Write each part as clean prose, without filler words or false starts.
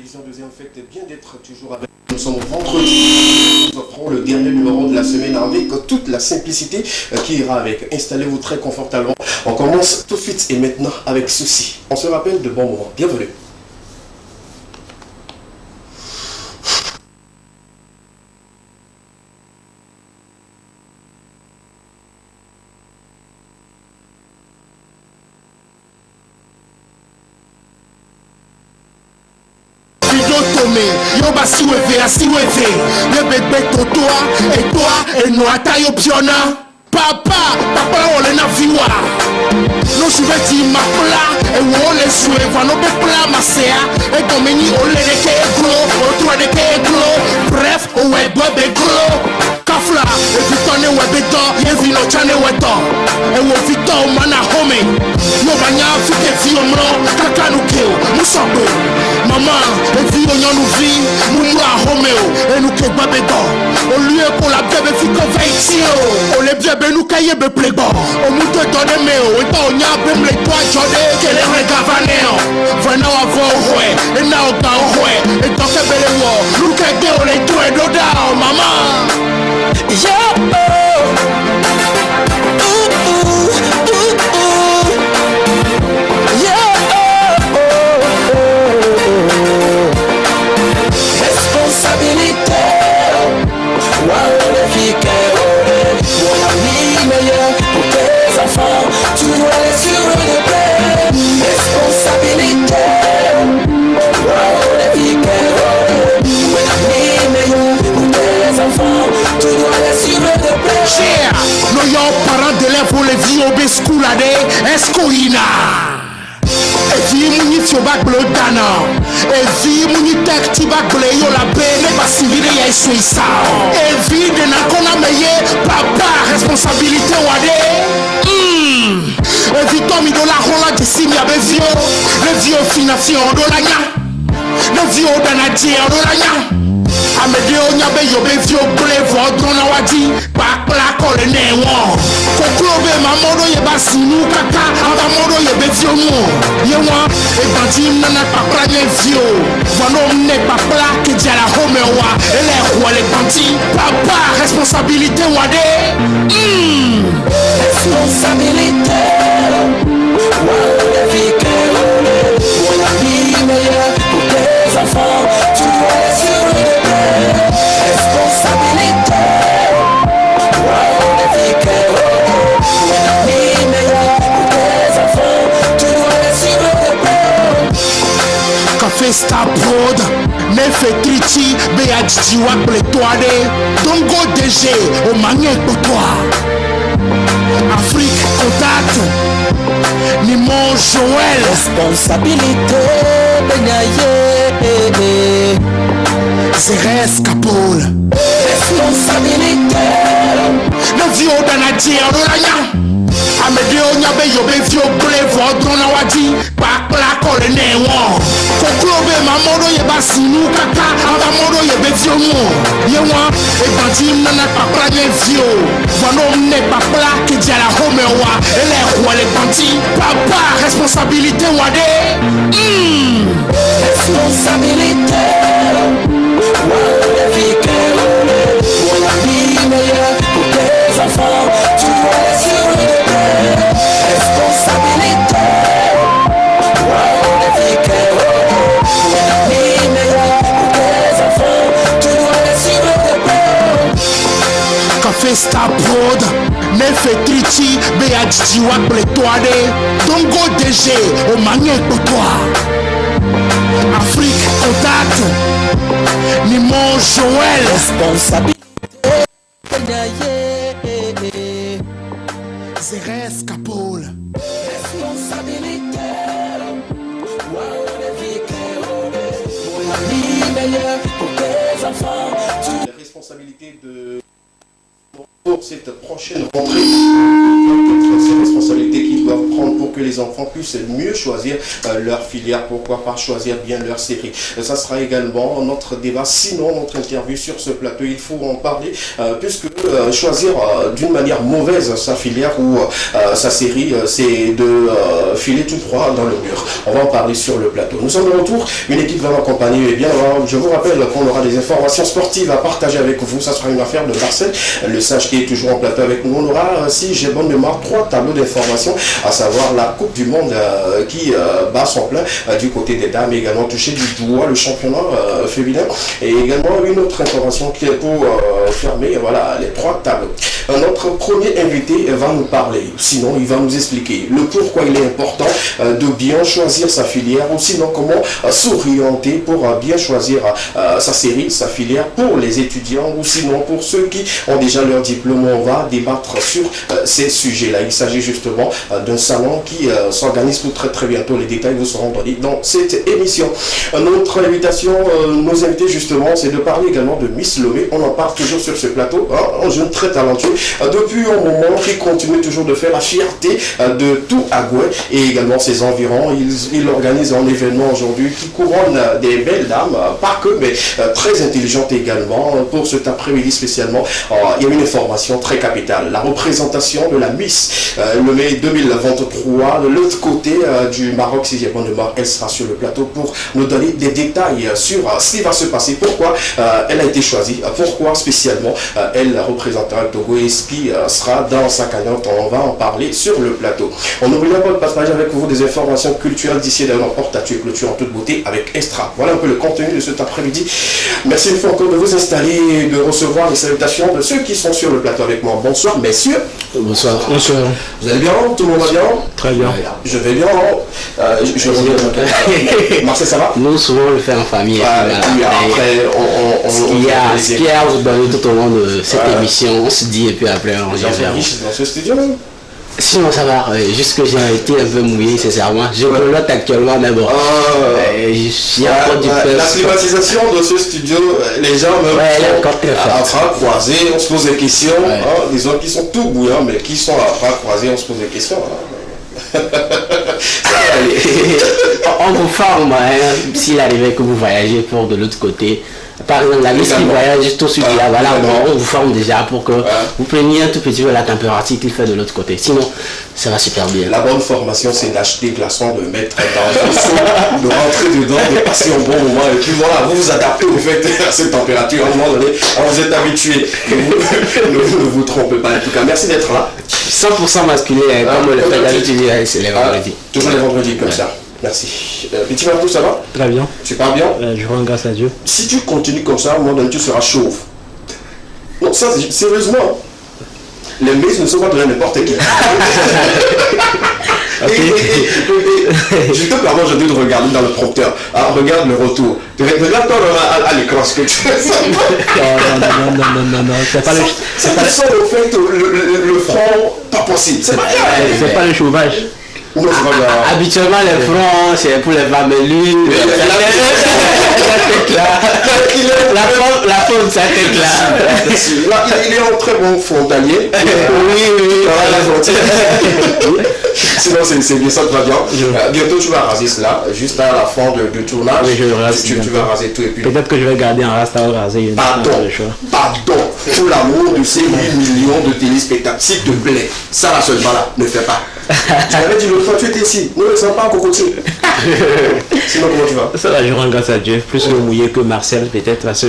télévision Deuxième Fête est bien d'être toujours avec nous. Nous sommes vendredi. Nous offrons le dernier numéro de la semaine avec toute la simplicité qui ira avec. Installez-vous très confortablement. On commence tout de suite et maintenant avec ceci. On se rappelle de bons moments. Bienvenue. Yo basiweve, asiweve. Le bébé totoa, et toi, et nous atayo piona. Papa, on le naviwa. No juveti mapla, et on le sueva, no pepla masea. Et domini on le deke glo, o toi deke glo. Bref, on est bébé glo. Kafla, et vitone webeto, ye vino chane weto. Et wo vito mana home. Yo banya fike fiomro, kakanu keo, musobo. Maman, et vi on nous vit, nous à homeo, et nous que babedo. Au lieu pour la bébé fiko veitio. On les bébé nous caille be plego. On nous te donne meo, et pas on y a bem les toi jodé, que les regavaneo. Venons avant ouais, et now down ouais, et tant que belle war, nous que on les toi doda, maman. Yeah, responsabilité, wow, les filles mon ami meilleur pour tes enfants, tu dois les suivre de près. Responsabilité, wow, les filles mon ami meilleur pour tes enfants, tu dois les suivre de près. Cher, nos parents d'élèves pour les vies au school à des escoïna. Evi muni fiobak blo dana. Evi muni tek tibak ble yo la bene basivire ya suisa. Evi de na kona meye papa responsabilité wade. Evi tomi do la rola de simia bevio. Le vio fination do la nya. Le vio danadie do la nya. Amedeo nyabe yo bevio ble vodrona wadi. Bakla kole ne won. Koklobe mamodo ye basinu kaka. Amamodo ye bevio mo. Yewa, et bandim nana papla nye vio. Vano mne papla ke dia la home wa. Ele roi les bandits. Papa, responsabilité wade. Responsabilité. Wow, les filles mon ami meilleur pour tes enfants. Tu dois les suivre de près. Responsabilité. Wow, les filles mon ami meilleur pour tes enfants. Tu dois les suivre de près. Café Star Prod, Nefe Trichi, Beadji Waple Toade, Dongo DG, au manier pour toi. Afrique Contact, Nimon Joël. Responsabilité, Benaye, Zérès Kapoul. Responsabilité, le vieux Danadier, Rolanya. Amedeo nyabe yo be vio ble vodrona wadi. Bakla kole ne won. Koklobe mamodo ye basinu kaka. Amamodo ye be vio mo. Yewa, e bandim nana papla nye vio. Vano mne papla ke dia la home wa. Ele roi les bandits. Papa, responsabilité wade. Responsabilité. Wow, les filles mon ami meilleur pour tes enfants. Tu dois les suivre de près. Responsabilité. Wow, les filles mon ami meilleur pour tes enfants. Tu dois les suivre de près. Café Star Prod, Nefe Trichi, Beadji Waple Toade, Dongo DG, au manier pour toi. Afrique Contact, Nimon Joël. Responsabilité. Zérès Kapoul. Responsabilité. Wow, les filles mon ami meilleur pour tes enfants. La responsabilité de pour cette prochaine rentrée, c'est la responsabilité qu'ils doivent prendre pour que les enfants puissent mieux choisir leur filière, pourquoi pas choisir bien leur série. Ça sera également notre débat, sinon notre interview sur ce plateau, il faut en parler, puisque choisir d'une manière mauvaise sa filière ou sa série, c'est de filer tout droit dans le mur. On va en parler sur le plateau. Nous sommes de retour, une équipe va m'accompagner. Eh bien, je vous rappelle qu'on aura des informations sportives à partager avec vous. Ça sera une affaire de Marcel, le sage qui est toujours en plateau avec nous. On aura, si j'ai bonne mémoire, 3 tableaux d'informations, à savoir la Coupe du Monde qui bat son plein du côté des dames, également toucher du doigt le championnat féminin, et également une autre information qui est pour fermer les 3 tableaux. Notre premier invité va nous parler, sinon il va nous expliquer le pourquoi il est important de bien choisir sa filière, ou sinon comment s'orienter pour bien choisir sa série, sa filière pour les étudiants, ou sinon pour ceux qui ont déjà leur diplôme. On va débattre sur ces sujets-là. Il s'agit justement d'un salon qui s'organise pour très très bientôt. Les détails vous seront donnés dans cette émission. Notre invitation, nos invités justement, c'est de parler également de Miss Lomé. On en parle toujours sur ce plateau, un jeune très talentueux, depuis un moment, qui continue toujours de faire la fierté de tout Agoué et également ses environs. Il organise un événement aujourd'hui qui couronne des belles dames, pas que, mais très intelligentes également. Pour cet après-midi spécialement, il y a une information très capitale, la représentation de la Miss Lomé 2023 de l'autre côté du Maroc. Si j'ai bonne mémoire, elle sera sur le plateau pour nous donner des détails sur ce qui va se passer, pourquoi elle a été choisie, pourquoi spécialement elle représentera le Togo et ce qui sera dans sa cagnotte. On va en parler sur le plateau. On n'oubliera pas de partager avec vous des informations culturelles d'ici et d'ailleurs. Porte-à-tu et clôture en toute beauté avec Extra. Voilà un peu le contenu de cet après-midi. Merci une fois encore de vous installer et de recevoir les salutations de ceux qui sont sur le plateau avec moi. Bonsoir messieurs. Bonsoir. Bonsoir. Vous allez bien? Tout le monde va bien? Très bien. Je vais bien. Je reviens. Marcel, ça va? Nous, souvent, on le fait en famille. Après, ce qu'il y a à vous donner tout au long de cette émission, on se dit et puis après, on revient vers vous. Dans ce studio. Sinon, ça va. Juste que j'ai été un peu mouillé, sincèrement. Je pelote actuellement, mais bon. Il y a pas du la climatisation de ce studio, les gens même à bras croisés, on se pose des questions. Des gens qui sont tout bouillants, mais qui sont à bras croisés, on se pose des questions. On vous forme, s'il arrivait que vous voyagez pour de l'autre côté. Par exemple, la liste qui voyage tout ce qui est voilà, on vous forme déjà pour que vous preniez un tout petit peu la température qu'il fait de l'autre côté. Sinon, ça va super bien. La bonne formation, c'est d'acheter glaçons, de mettre dans le seau, de rentrer dedans, de passer un bon moment. Et puis voilà, vous vous adaptez au fait à cette température. À un moment donné, vous êtes habitué. Ne vous trompez pas. En tout cas, merci d'être là. 100% masculin, comme le fait d'habitude, c'est les vendredis. Toujours les vendredis comme ça. Merci. Petit Martou, ça va? Très bien. Tu pars bien? Je rends grâce à Dieu. Si tu continues comme ça, à un moment donné, tu seras chauve. Non, ça, sérieusement, les Miss ne sont pas de n'importe qui. Je te permets aujourd'hui de regarder dans le prompteur. Regarde le retour. Regarde-toi à l'écran ce que tu fais. Non. C'est pas le fait, le front, pas possible. C'est pas le chauvage. Habituellement, les fronts, c'est pour les mamelus. La forme, ça tête là. Il est en très bon frontalier. Oui. Sinon, c'est bien ça que va bien. Bientôt, tu vas raser cela, juste à la fin du tournage. Oui, je rase. Tu vas raser tout et puis. Peut-être que je vais garder un rasta ou raser. Pardon. Pour l'amour de ces 8 millions de téléspectateurs, s'il te plaît, ça là seulement là, ne fais pas. Tu avais dit l'autre fois, tu étais ici. Ne le sens pas en cocotier. Sinon, comment tu vas? Ça va, je rends grâce à Dieu. Plus mouillé que Marcel, peut-être, parce que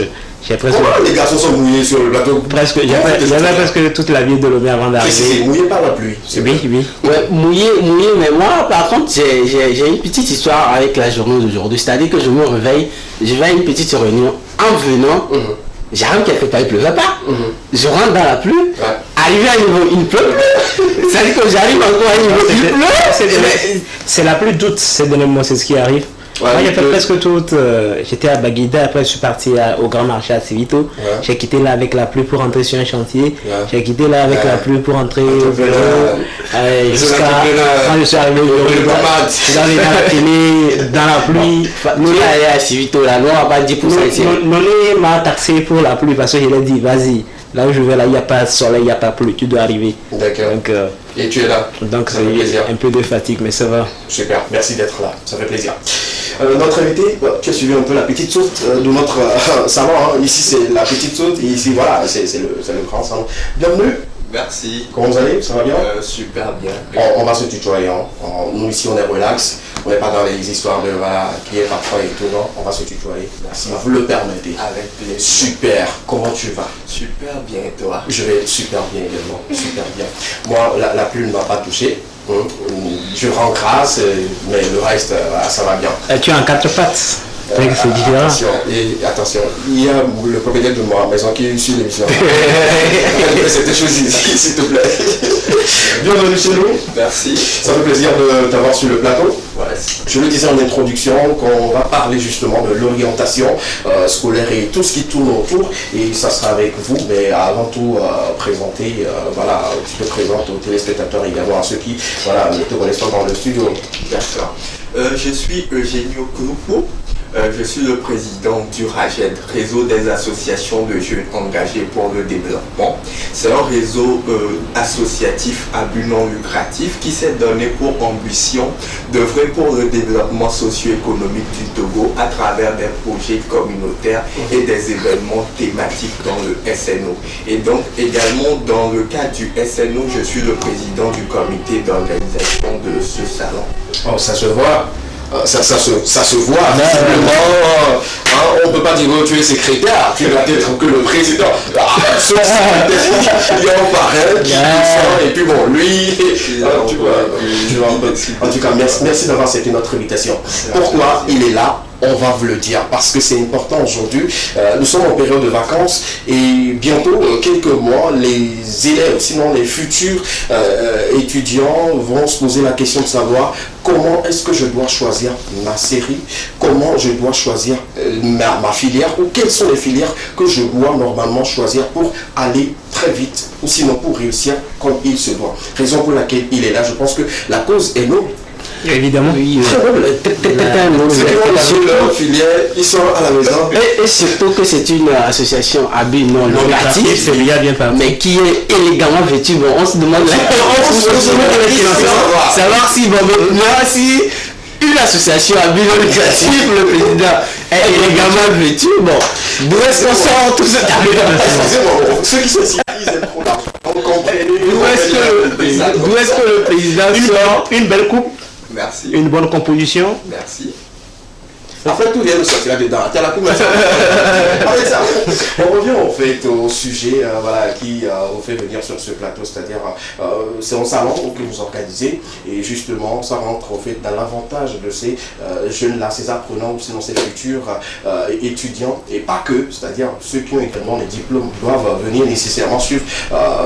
j'ai presque. Pourquoi les garçons sont mouillés sur le plateau? J'avais presque toute la ville de Lomé avant d'arriver. C'est mouillé par la pluie. Oui. Ouais, mouillé, mais moi, par contre, j'ai une petite histoire avec la journée d'aujourd'hui. C'est-à-dire que je me réveille, je vais à une petite réunion. En venant, j'arrive quelque part, il ne pleuvait pas. Je rentre dans la pluie. Arrivé à un niveau, il ne pleut plus. C'est-à-dire que j'arrive encore à un niveau, il pleut. C'est la pluie d'août, c'est ce qui arrive. Moi, j'ai fait presque toute. J'étais à Baguida, après je suis parti au grand marché à Civito. J'ai quitté là avec la pluie pour rentrer sur un chantier. J'ai quitté là avec la pluie pour rentrer au bureau. Jusqu'à quand je suis arrivé au bureau, je suis arrivé dans la télé, dans la pluie. Nous, là, à Civito, là, nous, on va pas dire pour ça ici. Nolé m'a taxé pour la pluie parce que je lui ai dit, vas-y. Là où je vais, là, il n'y a pas de soleil, il n'y a pas pluie, tu dois arriver. D'accord. Donc, et tu es là. Donc ça fait plaisir. Un peu de fatigue, mais ça va. Super, merci d'être là, ça fait plaisir. Notre invité, tu as suivi un peu la petite saute de notre salon. Hein. Ici, c'est la petite saute et ici, voilà, c'est le grand salon. Bienvenue. Merci. Comment vous allez? Ça va bien? Super bien. On va se tutoyer. Hein. Nous, ici, on est relax. On n'est pas dans les histoires de voilà, qui est parfois et tout. Non, on va se tutoyer. Si vous le permettez. Avec plaisir. Super. Comment tu vas? Super bien, et toi? Je vais super bien également. Super bien. Moi, la pluie ne m'a pas touché. Je rends grâce, mais le reste, ça va bien. Et tu es en 4 pates. C'est différent. Attention, il y a le propriétaire de ma maison qui suit l'émission. C'était chose ici, s'il te plaît. Bienvenue chez nous. Merci. Ça fait plaisir de t'avoir sur le plateau. Ouais. Je le disais en introduction qu'on va parler justement de l'orientation scolaire et tout ce qui tourne autour. Et ça sera avec vous, mais avant tout présenter, voilà, tu te présentes aux téléspectateurs également, à ceux qui voilà, ne te connaissent pas dans le studio. D'accord. Je suis Eugenio Kouroukou. Je suis le président du RAGED, Réseau des associations de jeunes engagés pour le développement. C'est un réseau associatif à but non lucratif qui s'est donné pour ambition d'œuvrer pour le développement socio-économique du Togo à travers des projets communautaires et des événements thématiques dans le SNO. Et donc également dans le cadre du SNO, je suis le président du comité d'organisation de ce salon. Oh, ça se voit. Ça se voit visiblement. On ne peut pas dire que tu es secrétaire, tu dois être que le président. Sauf si il y a un parrain qui descend et puis bon, lui, tu vois. En tout cas, merci d'avoir accepté notre invitation. Pourquoi il est là? On va vous le dire parce que c'est important aujourd'hui. Nous sommes en période de vacances et bientôt, quelques mois, les élèves, sinon les futurs étudiants vont se poser la question de savoir comment est-ce que je dois choisir ma série, comment je dois choisir ma filière ou quelles sont les filières que je dois normalement choisir pour aller très vite ou sinon pour réussir comme il se doit. Raison pour laquelle il est là, je pense que la cause est noble. Évidemment. Oui, ils sont à la maison. Et surtout que c'est une association à but non lucratif, c'est bien parti. mais qui est élégamment vêtue. Bon, on se demande savoir si, si une association à but non lucratif, le président est élégamment vêtu. Bon, d'où est-ce qu'on sort tout ce Excusez-moi, ceux qui sont ici, ils aiment trop d'argent. D'où est-ce que le président sort une belle coupe? Merci. Une bonne composition. Merci. En fait, tout vient de sortir là-dedans. T'as la coupe. Avec ça, on revient en fait au sujet voilà, qui vous fait venir sur ce plateau, c'est-à-dire c'est un salon que vous organisez et justement ça rentre en fait dans l'avantage de ces jeunes-là, ces apprenants ou sinon ces futurs étudiants et pas que, c'est-à-dire ceux qui ont également les diplômes doivent venir nécessairement suivre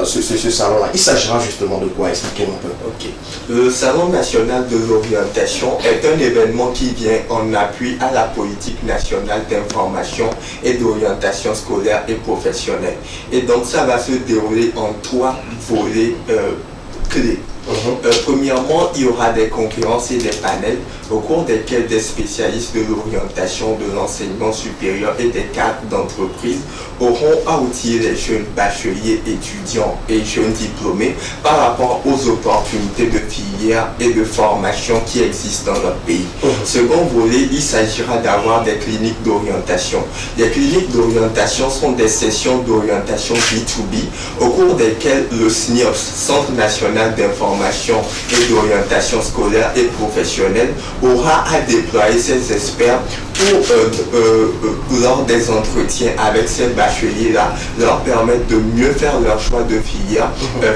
ce salon-là. Il s'agira justement de quoi? Expliquez-moi un peu. Ok. Le Salon national de l'orientation est un événement qui vient en appui à la politique nationale d'information et d'orientation scolaire et professionnelle. Et donc ça va se dérouler en 3 volets clés. Premièrement, il y aura des conférences et des panels au cours desquels des spécialistes de l'orientation, de l'enseignement supérieur et des cadres d'entreprise auront à outiller les jeunes bacheliers, étudiants et jeunes diplômés par rapport aux opportunités de filière et de formation qui existent dans notre pays. Second volet, il s'agira d'avoir des cliniques d'orientation. Les cliniques d'orientation sont des sessions d'orientation B2B au cours desquelles le SNIOS, Centre national d'information et d'orientation scolaire et professionnelle, aura à déployer ses experts pour, lors des entretiens avec ces bacheliers-là, leur permettre de mieux faire leur choix de filière,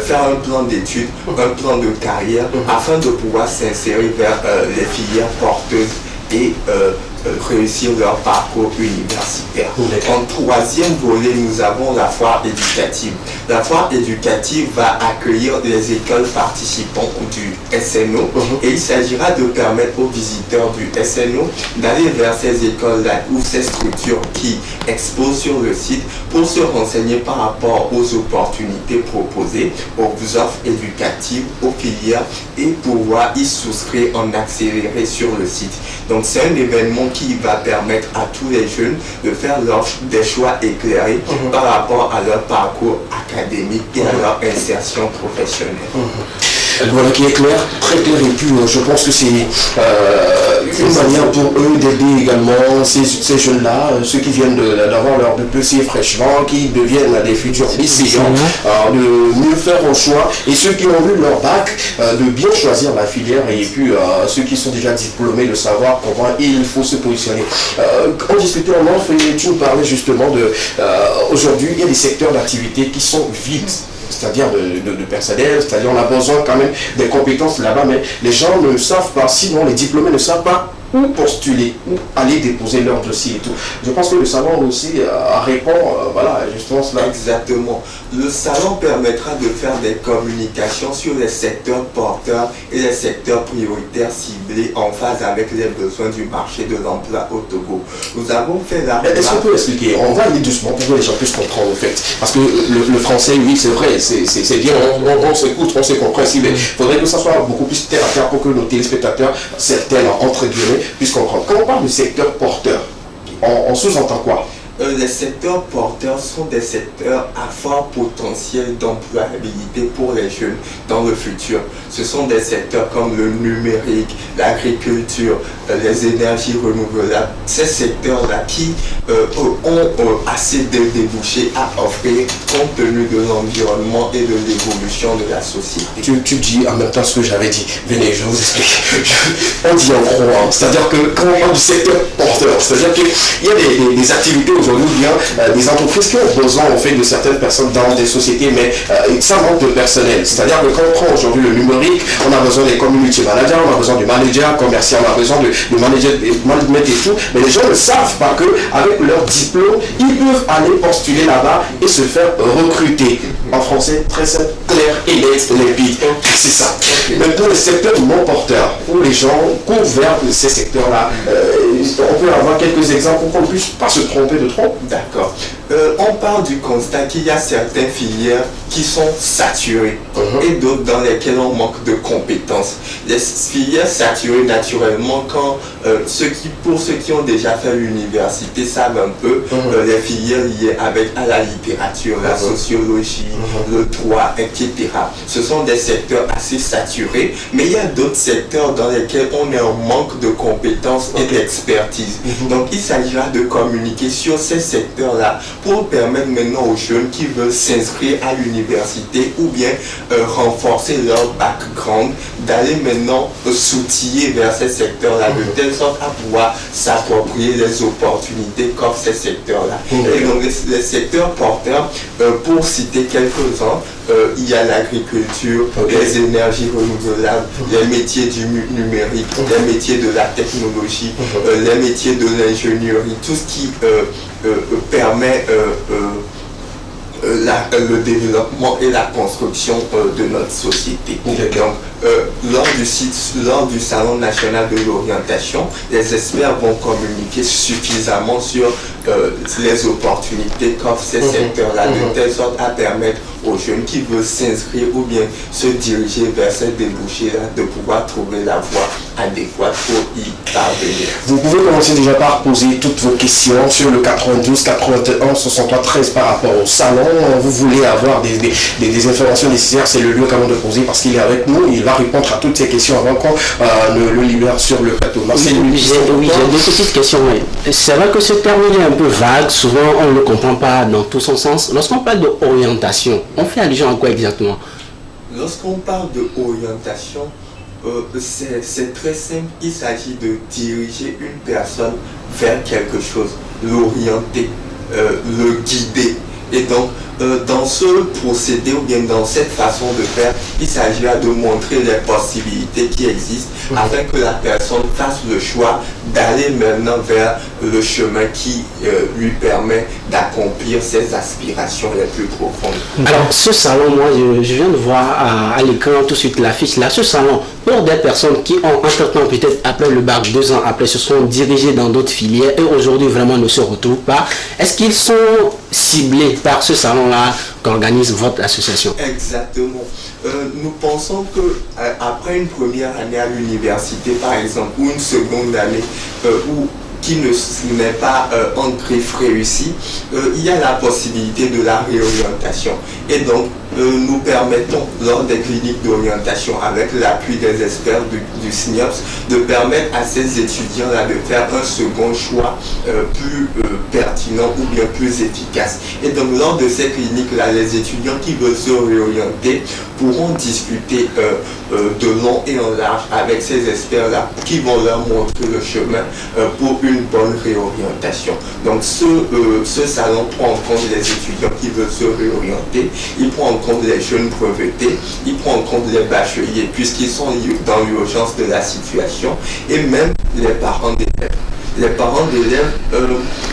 faire un plan d'études, un plan de carrière, afin de pouvoir s'insérer vers les filières porteuses et réussir leur parcours universitaire. En troisième volet, nous avons la foire éducative. La foire éducative va accueillir les écoles participantes du SNO et il s'agira de permettre aux visiteurs du SNO d'aller vers ces écoles-là ou ces structures qui exposent sur le site pour se renseigner par rapport aux opportunités proposées, aux offres éducatives, aux filières et pouvoir y souscrire en accéléré sur le site. Donc c'est un événement qui va permettre à tous les jeunes de faire des choix éclairés par rapport à leur parcours académique et à leur insertion professionnelle. Voilà qui est clair, très clair, et puis je pense que c'est une manière pour eux d'aider également ces jeunes-là, ceux qui viennent d'avoir leur BPC fraîchement, qui deviennent des futurs lycéens, de mieux faire un choix, et ceux qui ont eu leur bac, de bien choisir la filière, et puis ceux qui sont déjà diplômés, de savoir comment il faut se positionner. On discutait en off et tu nous parlais justement de, aujourd'hui, il y a des secteurs d'activité qui sont vides, c'est-à-dire de personnel, c'est-à-dire on a besoin quand même des compétences là-bas, mais les gens ne savent pas, sinon les diplômés ne savent pas où postuler, où aller déposer leur dossier et tout. Je pense que le salon aussi répond, voilà, justement cela. Exactement. Le salon permettra de faire des communications sur les secteurs porteurs et les secteurs prioritaires ciblés en phase avec les besoins du marché de l'emploi au Togo. Nous avons fait la... Est-ce qu'on peut expliquer? On va aller doucement pour que les gens puissent comprendre, en fait. Parce que le français, oui, c'est vrai, c'est bien, on s'écoute, on se comprend. Mais il faudrait que ça soit beaucoup plus terre à terre pour que nos téléspectateurs, certains, entre guillemets, puissent comprendre. Quand on parle du secteur porteur, on sous-entend quoi? Les secteurs porteurs sont des secteurs à fort potentiel d'employabilité pour les jeunes dans le futur. Ce sont des secteurs comme le numérique, l'agriculture, les énergies renouvelables. Ces secteurs-là qui ont assez de débouchés à offrir compte tenu de l'environnement et de l'évolution de la société. Tu dis en même temps ce que j'avais dit. Venez, je vous explique. On dit en gros, hein. C'est-à-dire que quand on parle du secteur porteur, c'est-à-dire qu'il y a des activités aujourd'hui, bien des entreprises qui ont besoin en fait de certaines personnes dans des sociétés, mais ça manque de personnel. C'est-à-dire que quand on prend aujourd'hui le numérique, on a besoin des community managers, on a besoin du manager commercial, on a besoin de management et tout, mais les gens ne savent pas qu'avec leur diplôme, ils peuvent aller postuler là-bas et se faire recruter. En français, très simple, clair et net, limpide. C'est ça. Maintenant, le secteur non porteur, où les gens courent vers ces secteurs-là, on peut avoir quelques exemples pour qu'on ne puisse pas se tromper de trop. D'accord. On part du constat qu'il y a certaines filières qui sont saturées et d'autres dans lesquelles on manque de compétences. Les filières saturées, naturellement, quand pour ceux qui ont déjà fait l'université savent un peu, les filières liées à la littérature, la sociologie, le droit, etc. Ce sont des secteurs assez saturés, mais il y a d'autres secteurs dans lesquels on est en manque de compétences et d'expertise. Donc il s'agira de communiquer sur ces secteurs-là pour permettre maintenant aux jeunes qui veulent s'inscrire à l'université ou bien renforcer leur background, d'aller maintenant s'outiller vers ces secteurs-là de telle sorte à pouvoir s'approprier les opportunités qu'offrent ces secteurs-là. Et donc les secteurs porteurs, pour citer quelques-uns, il y a l'agriculture, les énergies renouvelables, les métiers du numérique, les métiers de la technologie, les métiers de l'ingénierie, tout ce qui permet le développement et la construction de notre société. Donc, lors du Salon national de l'orientation, les experts vont communiquer suffisamment sur les opportunités qu'offrent ces secteurs-là, de telle sorte à permettre aux jeunes qui veulent s'inscrire ou bien se diriger vers ces débouchés-là de pouvoir trouver la voie adéquate pour y parvenir. Vous pouvez commencer déjà par poser toutes vos questions sur le 92 81 63 13 par rapport au salon. Vous voulez avoir des informations nécessaires, c'est le lieu quand même de poser parce qu'il est avec nous. Il va répondre à toutes ces questions avant qu'on le libère sur le plateau. J'ai deux petites questions. C'est vrai que ce terme est un peu vague, souvent on ne le comprend pas dans tout son sens. Lorsqu'on parle d'orientation, on fait allusion à quoi exactement? Lorsqu'on parle d'orientation, c'est très simple, il s'agit de diriger une personne vers quelque chose, l'orienter, le guider. Et donc, dans ce procédé ou bien dans cette façon de faire, il s'agira de montrer les possibilités qui existent afin que la personne fasse le choix d'aller maintenant vers le chemin qui lui permet d'accomplir ses aspirations les plus profondes. Alors, ce salon, moi, je viens de voir à l'écran tout de suite l'affiche là. Ce salon, pour des personnes qui ont entre-temps, peut-être après le bac, 2 ans après, se sont dirigées dans d'autres filières et aujourd'hui vraiment ne se retrouvent pas, est-ce qu'ils sont ciblés par ce salon-là qu'organise votre association? Exactement. Nous pensons que après une première année à l'université, par exemple, ou une seconde année, où qui n'est pas en griffe réussie, il y a la possibilité de la réorientation. Et donc, nous permettons, lors des cliniques d'orientation, avec l'appui des experts du SNIOPS, de permettre à ces étudiants-là de faire un second choix plus pertinent ou bien plus efficace. Et donc, lors de ces cliniques-là, les étudiants qui veulent se réorienter pourront discuter de long et en large avec ces experts-là qui vont leur montrer le chemin pour une bonne réorientation. Donc, ce salon prend en compte les étudiants qui veulent se réorienter, il prend en compte les jeunes brevetés, il prend en compte les bacheliers puisqu'ils sont dans l'urgence de la situation et même les parents d'élèves. Les parents d'élèves,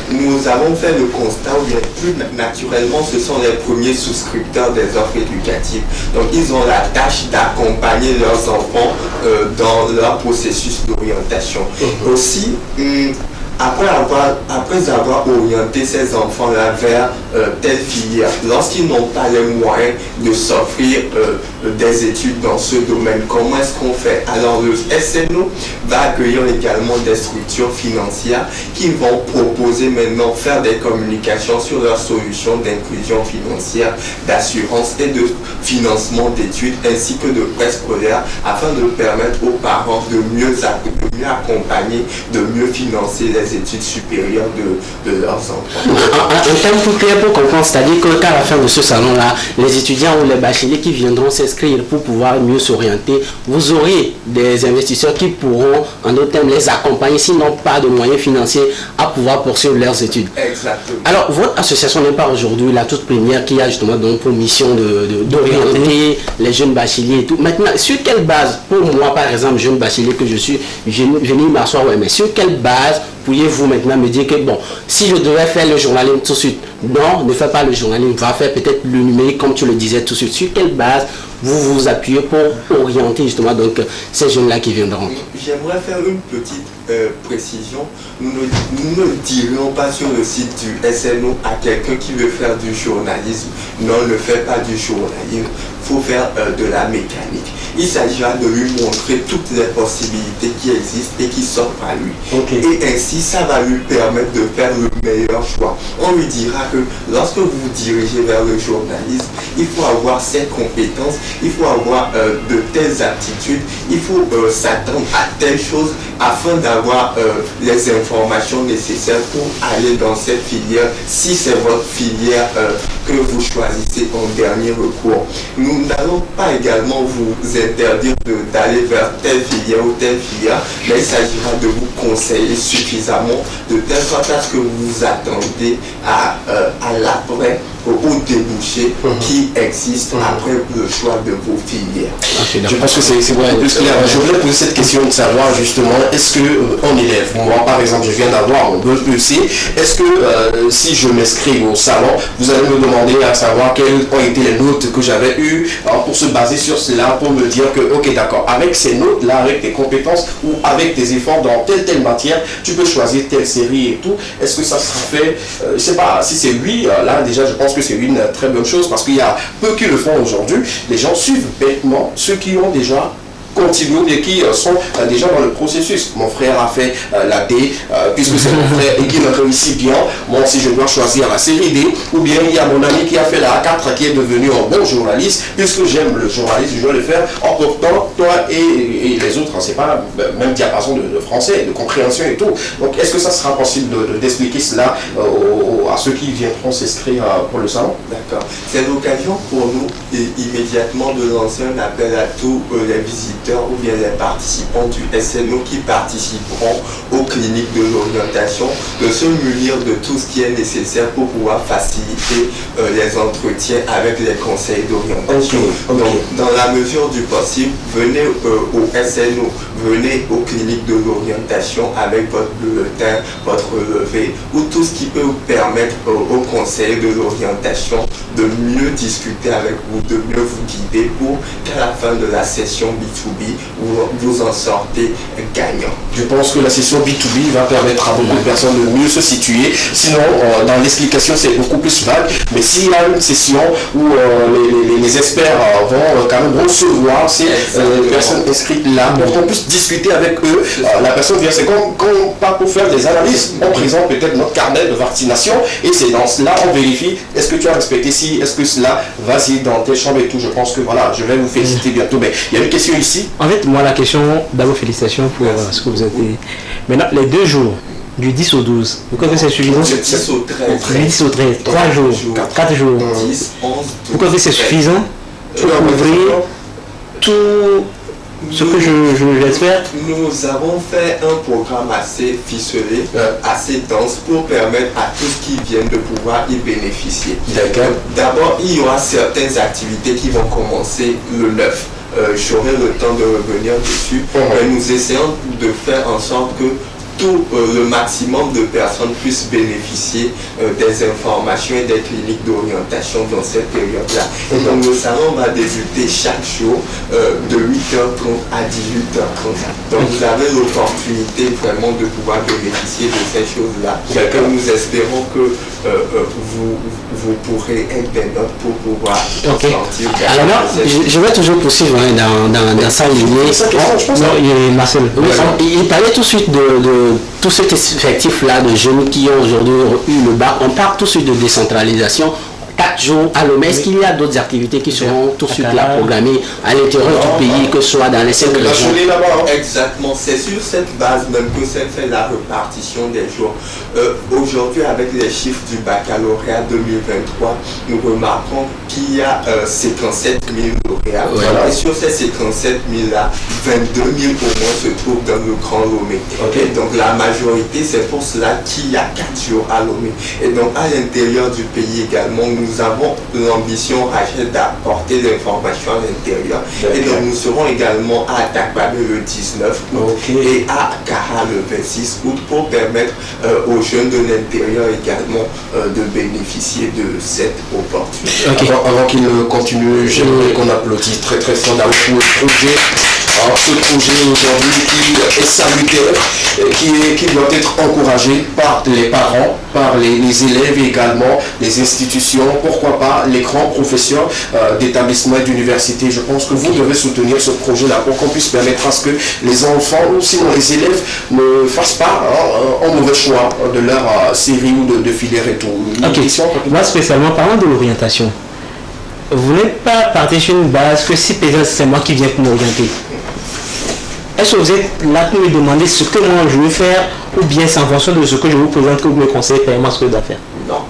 nous avons fait le constat, ou bien plus naturellement, ce sont les premiers souscripteurs des offres éducatives. Donc, ils ont la tâche d'accompagner leurs enfants dans leur processus d'orientation. Aussi, après avoir orienté ces enfants-là vers telle filière, lorsqu'ils n'ont pas les moyens de s'offrir des études dans ce domaine, comment est-ce qu'on fait? Alors le SNO va accueillir également des structures financières qui vont proposer maintenant faire des communications sur leurs solutions d'inclusion financière, d'assurance et de financement d'études ainsi que de prêts scolaires afin de permettre aux parents de mieux accompagner, de mieux financer les études supérieures de leurs enfants. Un terme plus clair pour comprendre, c'est-à-dire qu'à la fin de ce salon-là, les étudiants ou les bacheliers qui viendront s'inscrire pour pouvoir mieux s'orienter, vous aurez des investisseurs qui pourront, en d'autres termes, les accompagner s'ils n'ont pas de moyens financiers à pouvoir poursuivre leurs études. Exactement. Alors, votre association n'est pas aujourd'hui la toute première qui a justement donc pour mission d'orienter les jeunes bacheliers et tout. Maintenant, sur quelle base, pour moi par exemple, jeune bachelier que je suis, venir m'asseoir, ouais, mais sur quelle base pourriez-vous maintenant me dire que bon, si je devais faire le journalisme tout de suite, non, ne fais pas le journalisme, va faire peut-être le numérique comme tu le disais tout de suite. Sur quelle base vous vous appuyez pour orienter justement donc ces jeunes-là qui viendront? J'aimerais faire une petite précision. Nous ne dirions pas sur le site du SNO à quelqu'un qui veut faire du journalisme, non, ne fais pas du journalisme, il faut faire de la mécanique. Il s'agira de lui montrer toutes les possibilités qui existent et qui s'offrent à lui. Okay. Et ainsi, ça va lui permettre de faire le meilleur choix. On lui dira que lorsque vous vous dirigez vers le journalisme, il faut avoir ces compétences, il faut avoir de telles aptitudes, il faut s'attendre à telle chose afin d'avoir les informations nécessaires pour aller dans cette filière, si c'est votre filière que vous choisissez en dernier recours. Nous n'allons pas également vous interdire d'aller vers telle filière ou telle filière, mais il s'agira de vous conseiller suffisamment de telle sorte à ce que vous vous attendez à l'après au débouché qui existe après le choix de vos filières. Je pense que c'est beaucoup plus clair. Je voulais poser cette question de savoir justement, est-ce qu'un élève, moi par exemple, je viens d'avoir mon BEC, est-ce que si je m'inscris au salon, vous allez me demander à savoir quelles ont été les notes que j'avais eues pour se baser sur cela, pour me dire que, ok d'accord, avec ces notes-là, avec tes compétences ou avec tes efforts dans telle matière, tu peux choisir telle série et tout. Est-ce que ça sera fait, je ne sais pas si c'est oui, là déjà je pense que c'est une très bonne chose parce qu'il y a peu qui le font aujourd'hui. Les gens suivent bêtement ceux qui ont déjà continuent et qui sont déjà dans le processus. Mon frère a fait la D, puisque c'est mon frère et qu'il réussit bien. Moi, si je dois choisir la série D, ou bien il y a mon ami qui a fait la A4 qui est devenu un bon journaliste, puisque j'aime le journalisme, je dois le faire en portant toi et les autres. C'est pas même diapason de français, de compréhension et tout. Donc, est-ce que ça sera possible d'expliquer cela à ceux qui viendront s'inscrire pour le salon? D'accord. C'est l'occasion pour nous immédiatement de lancer un appel à tous les visiteurs ou bien les participants du SNO qui participeront aux cliniques de l'orientation de se munir de tout ce qui est nécessaire pour pouvoir faciliter les entretiens avec les conseils d'orientation. Okay. Donc, dans la mesure du possible, venez au SNO, venez aux cliniques de l'orientation avec votre bulletin, votre relevé ou tout ce qui peut vous permettre au conseil de l'orientation de mieux discuter avec vous, de mieux vous guider pour qu'à la fin de la session B2 B2B, vous en sortez gagnant. Je pense que la session B2B va permettre à beaucoup de personnes de mieux se situer. Sinon, dans l'explication, c'est beaucoup plus vague. Mais s'il y a une session où les experts vont quand même recevoir ces personnes inscrites là, pour qu'on puisse discuter avec eux, la personne vient, c'est comme quand on part pour faire des analyses, on présente peut-être notre carnet de vaccination et c'est dans cela on vérifie est-ce que tu as respecté si, est-ce que cela, vas-y dans tes chambres et tout. Je pense que voilà, je vais vous féliciter bientôt. Mais il y a une question ici. En fait, moi, la question, d'abord, félicitations pour ce que vous avez dit. Maintenant, les 2 jours, du 10 au 12, vous croyez que c'est suffisant? Du 10 au 13. Du 10 au 13, 3 jours, 4 jours. 10, 11, 12, Vous croyez que c'est suffisant pour couvrir tout ce que j'espère? Nous avons fait un programme assez ficelé, assez dense pour permettre à tous qui viennent de pouvoir y bénéficier. D'accord. D'abord, il y aura certaines activités qui vont commencer le 9. J'aurai le temps de revenir dessus, mais nous essayons de faire en sorte que tout le maximum de personnes puissent bénéficier des informations et des cliniques d'orientation dans cette période-là. Et donc le salon va débuter chaque jour de 8h30 à 18h30. Donc vous avez l'opportunité vraiment de pouvoir bénéficier de ces choses-là. Nous espérons que vous pourrez être des notes pour pouvoir sortir. Alors je vais toujours poursuivre dans sa lignée. Non, Marcel. Il parlait tout de suite de tout cet effectif-là de jeunes qui ont aujourd'hui eu le bac. On parle tout de suite de décentralisation. 4 jours à Lomé. Est-ce qu'il y a d'autres activités qui seront tout de suite là programmées à l'intérieur du pays, que ce soit dans les 5 régions? Exactement, c'est sur cette base même que s'est fait la répartition des jours. Aujourd'hui, avec les chiffres du baccalauréat 2023, nous remarquons qu'il y a 57 000 lauréats. Et sur ces 57 000-là, 22 000 au moins se trouvent dans le Grand Lomé. Et donc la majorité, c'est pour cela qu'il y a 4 jours à Lomé. Et donc à l'intérieur du pays également, nous avons l'ambition, Rachel, d'apporter l'information à l'intérieur. Et donc nous serons également à Takbabé le 19 août et à Kara le 26 août pour permettre aux jeunes de l'intérieur également de bénéficier de cette opportunité. Avant qu'il continue, j'aimerais qu'on applaudisse très très fort d'avoir pour le projet. Alors, ce projet aujourd'hui qui est salutaire, qui doit être encouragé par les parents, par les élèves également, les institutions, pourquoi pas les grands professeurs d'établissements et d'universités. Je pense que vous devez soutenir ce projet-là pour qu'on puisse permettre à ce que les enfants ou sinon les élèves ne fassent pas un mauvais choix de leur série ou de filière et tout. Moi spécialement, parlant de l'orientation, vous n'êtes pas parti sur une base que si peut-être c'est moi qui viens pour m'orienter. Est-ce que vous êtes là pour me demander ce que moi je veux faire ou bien c'est en fonction de ce que je vous présente que vous me conseillez vraiment ce que je dois faire? Non.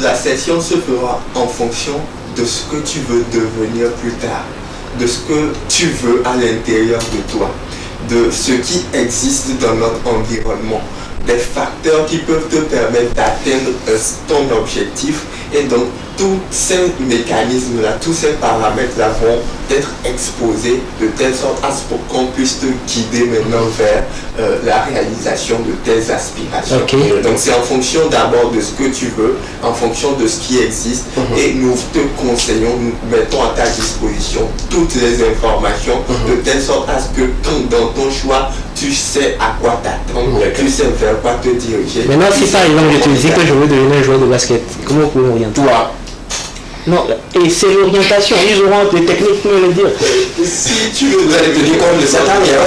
La session se fera en fonction de ce que tu veux devenir plus tard, de ce que tu veux à l'intérieur de toi, de ce qui existe dans notre environnement, des facteurs qui peuvent te permettre d'atteindre ton objectif. Et donc tous ces mécanismes-là, tous ces paramètres-là vont être exposés de telle sorte à ce qu'on puisse te guider maintenant vers la réalisation de tes aspirations. Donc c'est en fonction d'abord de ce que tu veux, en fonction de ce qui existe, et nous te conseillons, nous mettons à ta disposition toutes les informations de telle sorte à ce que dans ton choix, tu sais à quoi t'attendre, tu sais vers quoi te diriger. Maintenant, si par exemple je te dis que je veux devenir un joueur de basket, comment vous pouvez m'orienter? Toi. Non, et c'est l'orientation, ils auront des techniques pour me le dire. Si tu veux allez te dire comme de cette manière.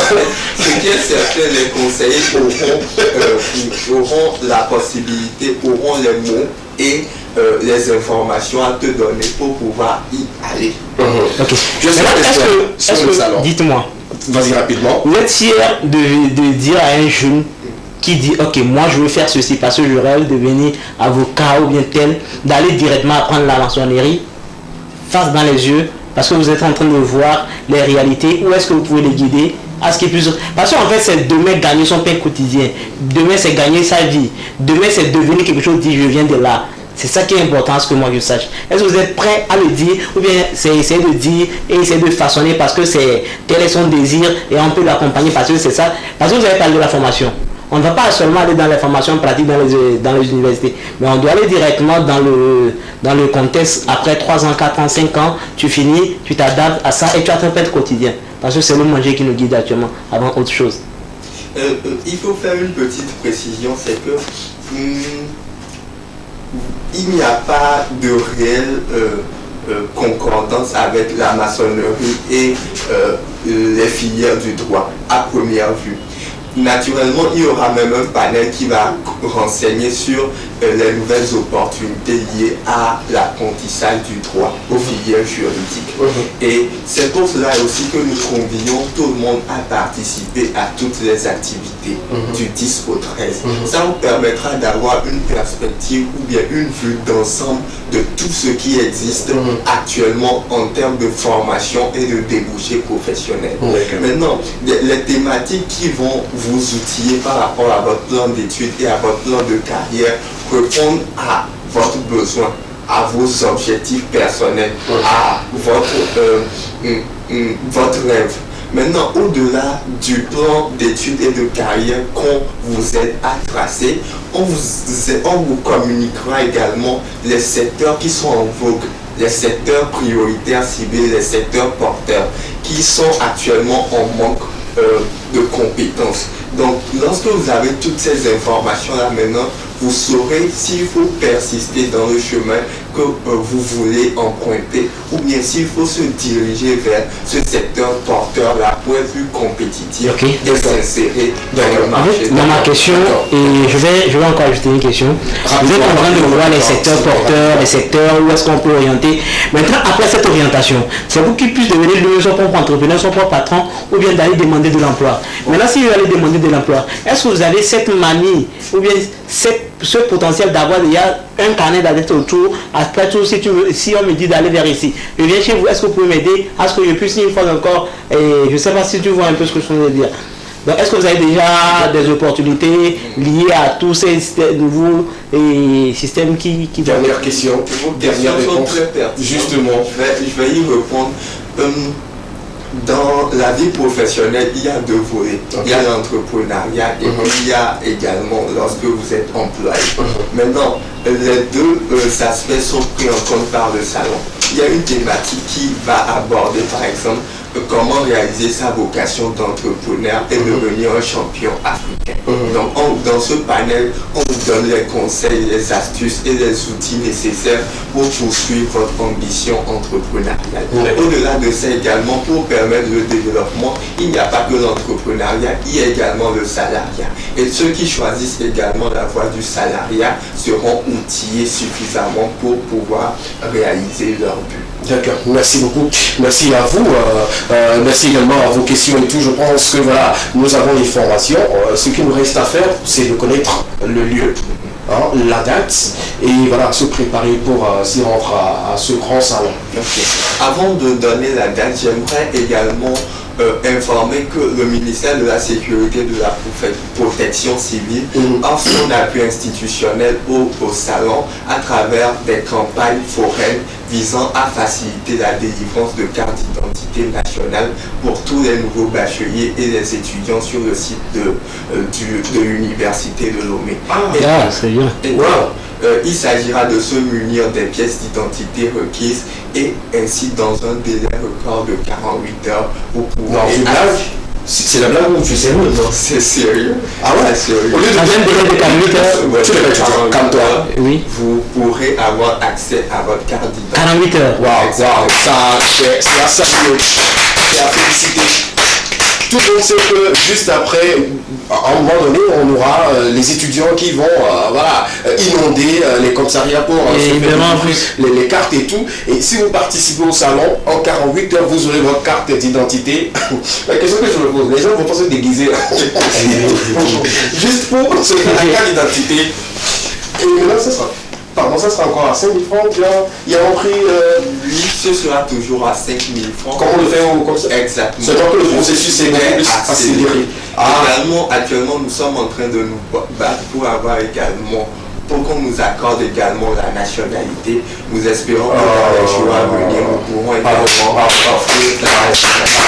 Ce qui est certain, les conseillers auront la possibilité, auront les mots et les informations à te donner pour pouvoir y aller. Je sais que dites-moi, vas-y rapidement. Vous êtes fier de dire à un jeune qui dit ok, moi je veux faire ceci parce que je rêve de devenir avocat ou bien tel, d'aller directement apprendre la maçonnerie face dans les yeux parce que vous êtes en train de voir les réalités, ou est-ce que vous pouvez les guider à ce qui est plus... Parce qu'en fait c'est demain gagner son pain quotidien, demain c'est gagner sa vie, demain c'est devenir quelque chose, dit je viens de là. C'est ça qui est important, ce que moi je sache. Est-ce que vous êtes prêt à le dire, ou bien c'est essayer de dire et essayer de façonner parce que c'est tel est son désir et on peut l'accompagner parce que c'est ça. Parce que vous avez parlé de la formation. On ne va pas seulement aller dans les formations pratiques dans les universités, mais on doit aller directement dans le contexte. Après 3 ans, 4 ans, 5 ans, tu finis, tu t'adaptes à ça et tu as ton pain quotidien. Parce que c'est le manger qui nous guide actuellement avant autre chose. Il faut faire une petite précision, c'est que il n'y a pas de réelle concordance avec la maçonnerie et les filières du droit à première vue. Naturellement, il y aura même un panel qui va renseigner sur les nouvelles opportunités liées à l'apprentissage du droit aux filières juridiques. Et c'est pour cela aussi que nous convions tout le monde à participer à toutes les activités du 10 au 13. Ça vous permettra d'avoir une perspective ou bien une vue d'ensemble de tout ce qui existe actuellement en termes de formation et de débouchés professionnels. Maintenant, les thématiques qui vont vous outiller par rapport à votre plan d'études et à votre plan de carrière répondent à votre besoin, à vos objectifs personnels, à votre rêve. Maintenant, au-delà du plan d'études et de carrière qu'on vous aide à tracer, on vous communiquera également les secteurs qui sont en vogue, les secteurs prioritaires ciblés, les secteurs porteurs qui sont actuellement en manque de compétences. Donc, lorsque vous avez toutes ces informations-là maintenant, vous saurez s'il faut persister dans le chemin que vous voulez emprunter ou bien s'il faut se diriger vers ce secteur porteur-là pour être plus compétitif et s'insérer dans le marché. Dans ma question, et je vais encore ajouter une question. Vous êtes en train de voir les secteurs porteurs, les secteurs où est-ce qu'on peut orienter. Maintenant, après cette orientation, c'est vous qui puissiez devenir son propre entrepreneur, son propre patron ou bien d'aller demander de l'emploi. Maintenant, si vous allez demander de l'emploi, est-ce que vous avez cette manie ou bien ce potentiel d'avoir déjà un carnet d'adresses autour? Après tout, si on me dit d'aller vers ici, je viens chez vous, est-ce que vous pouvez m'aider à ce que je puisse une fois encore, je ne sais pas si tu vois un peu ce que je veux dire. Donc, est-ce que vous avez déjà des opportunités liées à tous ces nouveaux systèmes qui Dernière question, dernière réponse. Justement. Je vais y répondre. Dans la vie professionnelle, il y a deux volets. Il y a l'entrepreneuriat et il y a également lorsque vous êtes employé. Maintenant, les deux aspects sont pris en compte par le salon. Il y a une thématique qui va aborder, par exemple, comment réaliser sa vocation d'entrepreneur et devenir un champion africain. Donc, dans ce panel, on vous donne les conseils, les astuces et les outils nécessaires pour poursuivre votre ambition entrepreneuriale. Au-delà de ça également, pour permettre le développement, il n'y a pas que l'entrepreneuriat, il y a également le salariat. Et ceux qui choisissent également la voie du salariat seront outillés suffisamment pour pouvoir réaliser leur but. D'accord, merci beaucoup. Merci à vous. Merci également à vos questions et tout. Je pense que voilà, nous avons les formations. Ce qu'il nous reste à faire, c'est de connaître le lieu, la date, et voilà, se préparer pour s'y rendre à ce grand salon. Okay. Avant de donner la date, j'aimerais également informer que le ministère de la Sécurité et de la Protection civile offre son appui institutionnel au salon à travers des campagnes foraines visant à faciliter la délivrance de cartes d'identité nationale pour tous les nouveaux bacheliers et les étudiants sur le site de l'université de Lomé. C'est bien. Il s'agira de se munir des pièces d'identité requises et ainsi dans un délai record de 48 heures pour pouvoir... C'est la blague ou tu sais où? Non, c'est sérieux. Ah ouais, c'est sérieux. Au lieu de un délai de 48 heures, calme-toi. Oui. Vous pourrez avoir accès à votre carte d'identité. 48 heures. Waouh, ça, c'est à saluer. C'est à féliciter. Tout le monde sait que juste après, à un moment donné, on aura les étudiants qui vont inonder les commissariats pour les cartes et tout. Et si vous participez au salon, en 48 heures, vous aurez votre carte d'identité. La question que je me pose, les gens vont pas se déguiser juste pour la carte d'identité. Et maintenant, ça sera encore à 5 000 francs. Il y a un prix. Oui, ce sera toujours à 5 000 francs. Comment on le fait comme ça? Exactement. C'est donc que le processus est beaucoup plus accéléré. Également, actuellement, nous sommes en train de nous battre pour avoir également, pour qu'on nous accorde également la nationalité. Nous espérons que dans les jours à venir, nous pourrons également offrir la nationalité.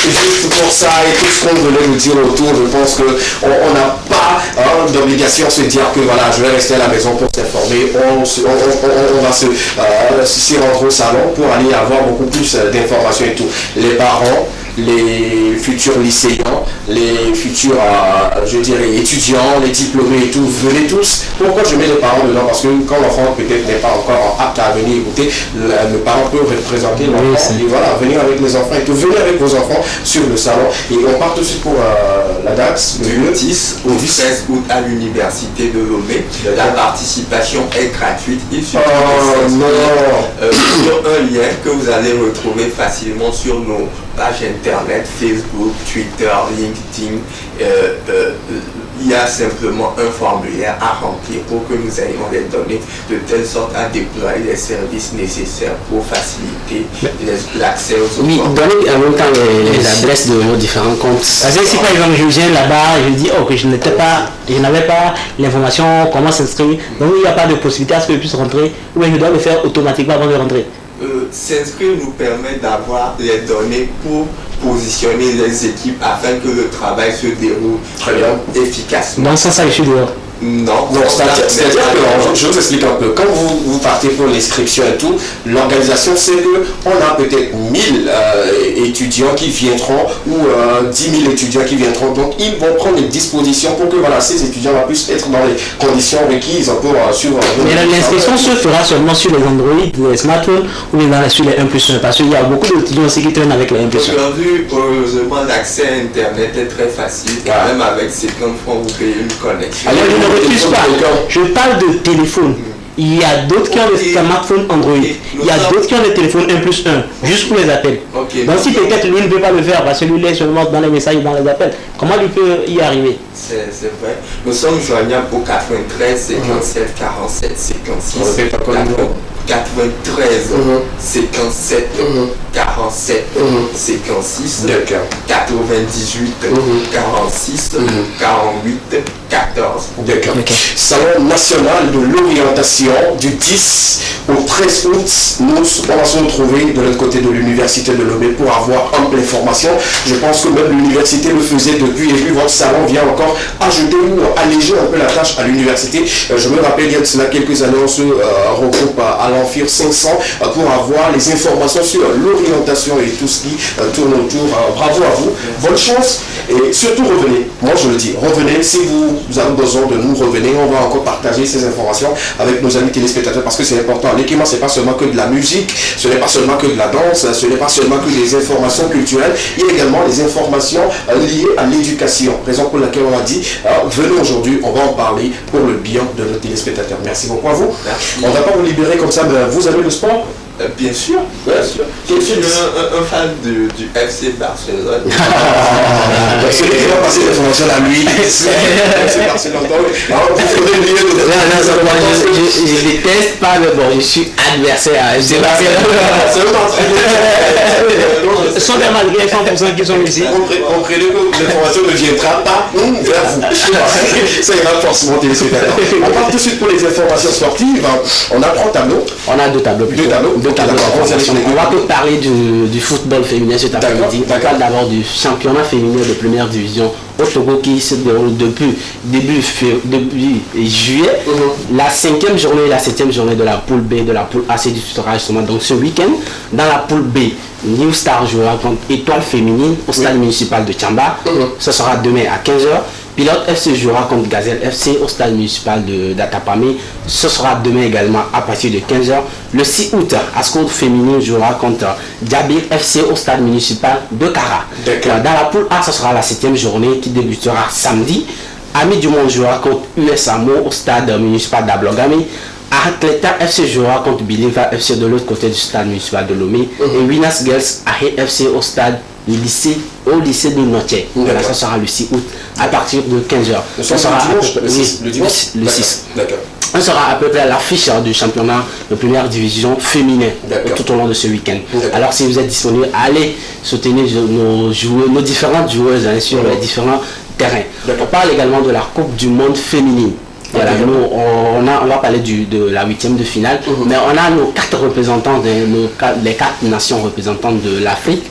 Juste pour ça et tout ce qu'on voulait nous dire autour, je pense qu'on n'a pas d'obligation se dire que voilà, je vais rester à la maison pour s'informer. On va s'y rendre au salon pour aller avoir beaucoup plus d'informations et tout. Les parents, les futurs lycéens, les futurs, je dirais, étudiants, les diplômés et tout, venez tous. Pourquoi je mets les parents dedans? Parce que quand l'enfant peut-être n'est pas encore apte à venir écouter, le parent peut représenter l'enfant. Et voilà, venir avec les enfants et tout, venez avec vos enfants sur le salon. Et on part tout de suite pour la date du 10 au 13 août à l'université de Lomé. La participation est gratuite. Il suffit de sur un lien que vous allez retrouver facilement sur nos pages internet, Facebook, Twitter, LinkedIn. Il y a simplement un formulaire à remplir pour que nous ayons les données de telle sorte à déployer les services nécessaires pour faciliter l'accès aux autres. Oui, donnez en même temps les adresses de vos différents comptes. Parce que si par exemple je viens là-bas, je dis que je n'avais pas l'information, comment s'inscrire, donc il n'y a pas de possibilité à ce que je puisse rentrer, ou bien je dois le faire automatiquement avant de rentrer. S'inscrire nous permet d'avoir les données pour positionner les équipes afin que le travail se déroule efficacement. Donc sans ça, je suis dehors. Non, c'est-à-dire que, je vous explique un peu, quand vous partez pour l'inscription et tout, l'organisation c'est qu'on a peut-être 1000 étudiants qui viendront ou 10 000 étudiants qui viendront, donc ils vont prendre des dispositions pour que voilà, ces étudiants puissent être dans les conditions requises pour suivre. Mais l'inscription se fera seulement sur les Android, les smartphones ou bien sur les 1+1, parce qu'il y a beaucoup d'étudiants aussi qui traînent avec les 1+1. Aujourd'hui, heureusement, l'accès à Internet est très facile, même avec 50 francs, vous payez une connexion. Je parle de téléphone. Il y a d'autres qui ont des smartphones Android. Il y a d'autres qui ont des téléphones 1+1, juste pour les appels. Donc si peut-être lui ne peut pas le faire parce que lui est seulement dans les messages et dans les appels, comment lui peut y arriver? C'est vrai. Nous sommes joignables au 93 57 47 56. 93 57 47 56 98 46 48 14. D'accord. Salon national de l'orientation du 10 au 13 août. Nous, on va se retrouver de l'autre côté de l'université de Lomé pour avoir ample information. Je pense que même l'université le faisait depuis et puis votre salon vient encore ajouter ou alléger un peu la tâche à l'université. Je me rappelle, il y a de cela quelques années, on se regroupe à l'Amphire 500 pour avoir les informations sur l'orientation et tout ce qui tourne autour. Bravo à vous, bonne chance et surtout revenez. Moi je le dis, revenez si vous avez besoin de nous, revenez. On va encore partager ces informations avec nos amis téléspectateurs parce que c'est important. L'équipement, c'est pas seulement que de la musique, ce n'est pas seulement que de la danse, ce n'est pas seulement que des informations culturelles, il y a également des informations liées à l'éducation. Raison pour laquelle on a dit, venez aujourd'hui, on va en parler pour le bien de nos téléspectateurs. Merci beaucoup à vous. Merci. On ne va pas vous libérer comme ça, mais vous avez le sport? Bien sûr, bien sûr. Je suis un fan du FC Barcelone. Celui qui va passer l'information à lui. FC Barcelone. Je déteste pas, mais bon, je suis adversaire à FC Barcelone. Ce sont des malgré 100% qui sont ici. Comprenez que l'information ne viendra pas vers vous. Ça ira forcément téléspectateurs. On part tout de suite pour les informations sportives. On a 3 tableaux. On a 2 tableaux. On va que parler du football féminin cet après-midi. On parle d'abord du championnat féminin de première division au Togo qui se déroule depuis début juillet. La 5e journée et la 7e journée de la poule B, de la poule A se disputera justement donc ce week-end. Dans la poule B, New Star jouera contre Étoile Féminine au stade municipal de Tchamba. Ce sera demain à 15h. Pilote FC jouera contre Gazelle FC au stade municipal de Datapamé. Ce sera demain également à partir de 15h. Le 6 août, Ascode Féminine jouera contre Djabir FC au stade municipal de Kara. Dans la poule A, ce sera la 7e journée qui débutera samedi. Ami du Monde jouera contre USAMO au stade municipal d'Ablogami. Atleta FC jouera contre Biliva FC de l'autre côté du stade municipal de Lomé. Et Winners Girls Ahé FC au stade du lycée, au lycée de Notier. Voilà, ça sera le 6 août à partir de 15h. Ça sera le 6. D'accord. On sera à peu près à l'affiche du championnat de première division féminin tout au long de ce week-end. Alors si vous êtes disponible, allez soutenir nos différentes joueuses sur les différents terrains. On parle également de la Coupe du Monde féminine. Voilà, nous, on va parler de la 8e de finale, mais on a nos 4 représentants, les 4 nations représentantes de l'Afrique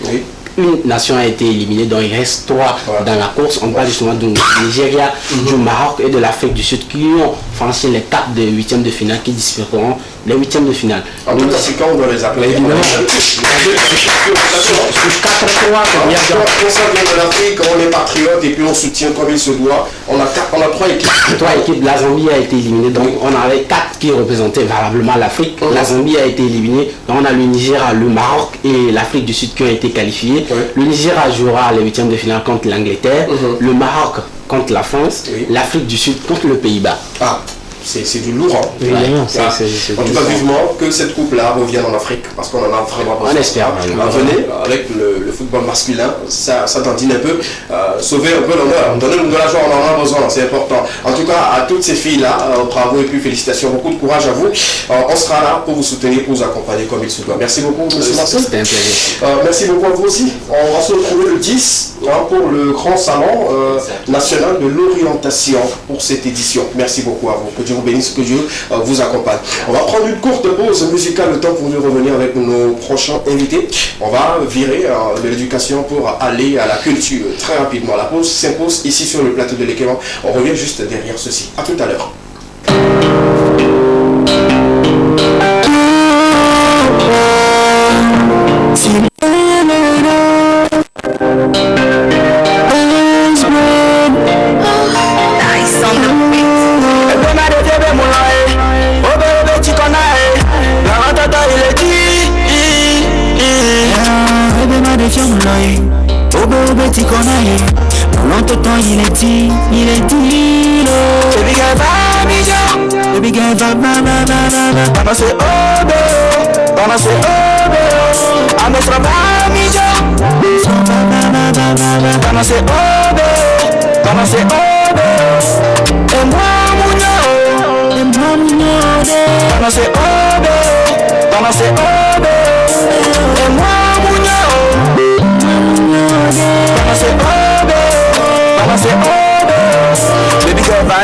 une nation a été éliminée, donc il reste 3 dans la course. On parle justement du Nigeria, du Maroc et de l'Afrique du Sud qui ont franchi les 4 des 8e de finale, qui disputeront les 8e de finale. En tout cas, c'est quand on doit les appeler. Évidemment. On s'en de l'Afrique, on est patriote et puis on soutient comme il se doit. On a 3 équipes. 3 équipes. La Zambie a été éliminée, donc on avait 4 qui représentaient valablement l'Afrique. La Zambie a été éliminée, donc on a le Nigeria, le Maroc et l'Afrique du Sud qui ont été qualifiés. Le Nigeria jouera les 8e de finale contre l'Angleterre, le Maroc contre la France, l'Afrique du Sud contre le Pays-Bas. C'est du lourd. Évidemment, en tout cas, vivement que cette coupe-là revienne en Afrique, parce qu'on en a vraiment besoin. On espère. Venez, avec le football masculin, ça dandine un peu, sauver un peu l'honneur, donner de la joie, on en a besoin, c'est important. En tout cas, à toutes ces filles-là, bravo et puis félicitations, beaucoup de courage à vous. On sera là pour vous soutenir, pour vous accompagner comme il se doit. Merci beaucoup, M. Marcel. C'était un plaisir. Merci beaucoup à vous aussi. On va se retrouver le 10 pour le grand salon national de l'orientation pour cette édition. Merci beaucoup à vous. Que Dieu vous bénisse, que Dieu vous accompagne. On va prendre une courte pause musicale, le temps pour nous revenir avec nos prochains invités. On va virer de l'éducation pour aller à la culture très rapidement. La pause s'impose ici sur le plateau de l'Équerre. On revient juste derrière ceci. A tout à l'heure.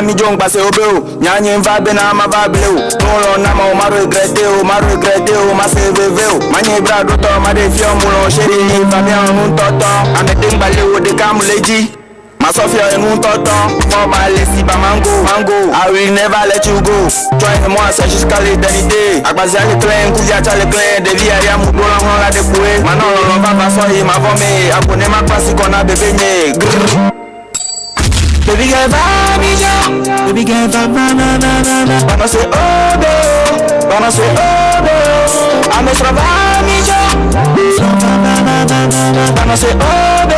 Mi jong passe au béo, nyanye va bena ma va bleu. Non na ma regretté o, ma se veveo. Manye bra doto ma de fion boulon chéri, va bien un toto. Amete balé o de kamuleji. Ma Sofia en un toto, for my lazy ba mango. I will never let you go. Join-moi, c'est jusqu'à l'éternité. Akbazia le clan, Kouya cha le clan, de vie à Mou Dolan on la dépoué. Maintenant on va pas soyer ma vomé. Abonné ma passe qu'on a bébé. Baby girl, baby girl, Bana se obe, ame travami jo. Bana se obe,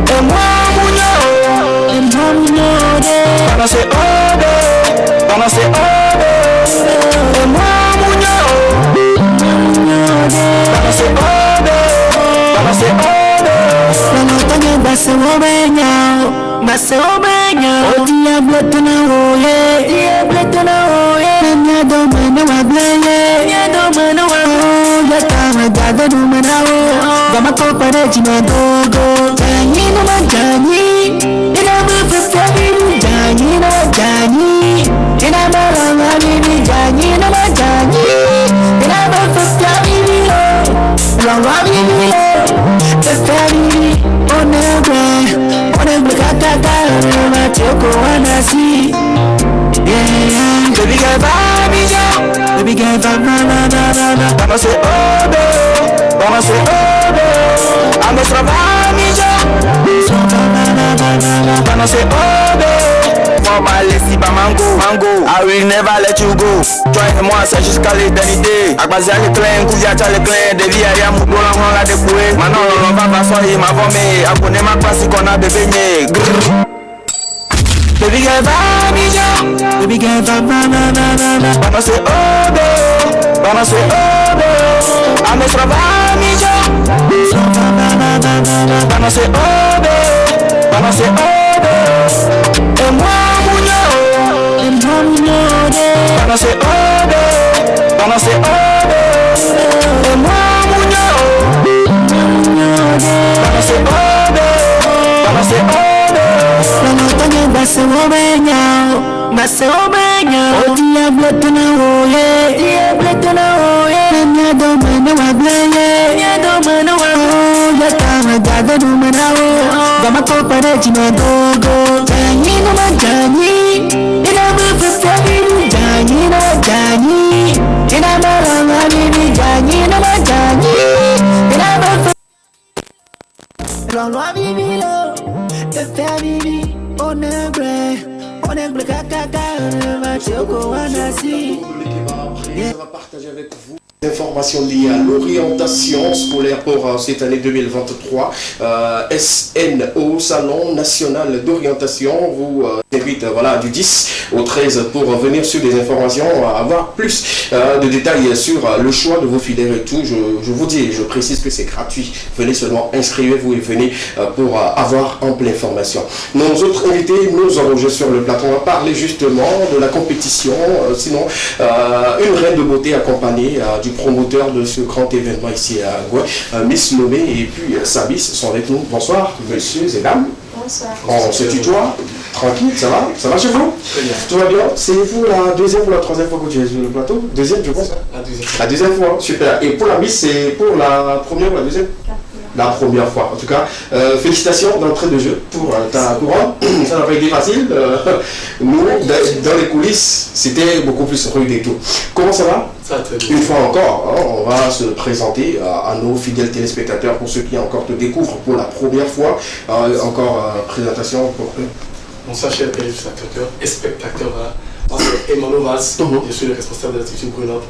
et moi mounyo, Bana se obe, et moi mounyo, Bana se obe. Base obenya, o diable tena oye, Nanya domene wa bleye, Yatama jaga numena o, Gama kopare jina dogo, Janyi nama janyi, Ina mafasa biru janyi nama janyi, Ina marama biru janyi nama janyi, Ina mafasa biru, Lawa biru, Testari, Onegwe kata matoko wanasi. Baby girl, Bana se obe, ame travami jo. Bana se obe, for my lazy ba mango. I will never let you go. Join-moi, c'est jusqu'à l'éternité. Akbazia le clan, Kouya cha le clan, de vie à Mou Dolan on la dépoué. Maintenant on va pas soyer ma vomé. Abonné ma passe qu'on a bébé. Baby girl, Bana se obe, ame travami jo. Bana se obe, et moi mounyo, Bana se obe, et moi mounyo, Bana se obe. Base obenya, o diable tena oye, Ça va partager avec vous des informations liées à l'orientation scolaire pour cette année 2023. SNO, Salon National d'Orientation, vous invite du 10 au 13 pour venir sur des informations, avoir plus de détails sur le choix de vos filières et tout. Je vous dis, je précise que c'est gratuit. Venez seulement, inscrivez-vous et venez pour avoir ample information. Nos autres invités nous ont logés sur le plateau. On va parler justement de la compétition, sinon une reine de beauté accompagnée du promoteur de ce grand événement ici à Goué, Miss Lomé et puis Sabis sont avec nous. Bonsoir, messieurs et dames. Bonsoir. On se tutoie, tranquille, ça va? Ça va chez vous? Très bien. Tout va bien? C'est vous la deuxième ou la troisième fois que tu es sur le plateau? Deuxième, je pense. La deuxième. La deuxième fois, super. Et pour la Miss, c'est pour la première ou la deuxième? La première fois. En tout cas, félicitations d'entrée de jeu pour ta couronne. Ça n'a pas été facile. Nous, dans les coulisses, c'était beaucoup plus rude et tout. Comment ça va? Ça va très bien. Une fois encore, on va se présenter à nos fidèles téléspectateurs, pour ceux qui encore te découvrent pour la première fois. Présentation pour eux. Bonsoir, chers téléspectateurs et spectateurs. Moi, c'est Emmanuel Valls. Je suis le responsable de la structure Grenoble,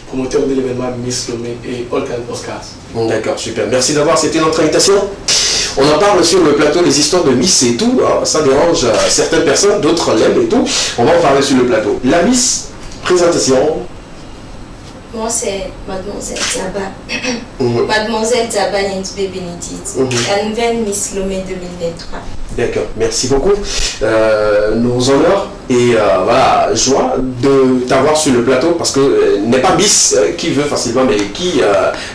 promoteur de l'événement Miss Lomé et All Kind Oscars. D'accord, super. Merci d'avoir accepté notre invitation. On en parle sur le plateau, les histoires de Miss et tout. Ça dérange certaines personnes, d'autres l'aiment et tout. On va en parler sur le plateau. La Miss, présentation. Moi, c'est Mademoiselle Diaba. Mademoiselle Diaba Yentube Bénédicte. La nouvelle Miss Lomé 2023. D'accord, merci beaucoup. Nos honneurs et joie de t'avoir sur le plateau parce que n'est pas Miss qui veut facilement, mais qui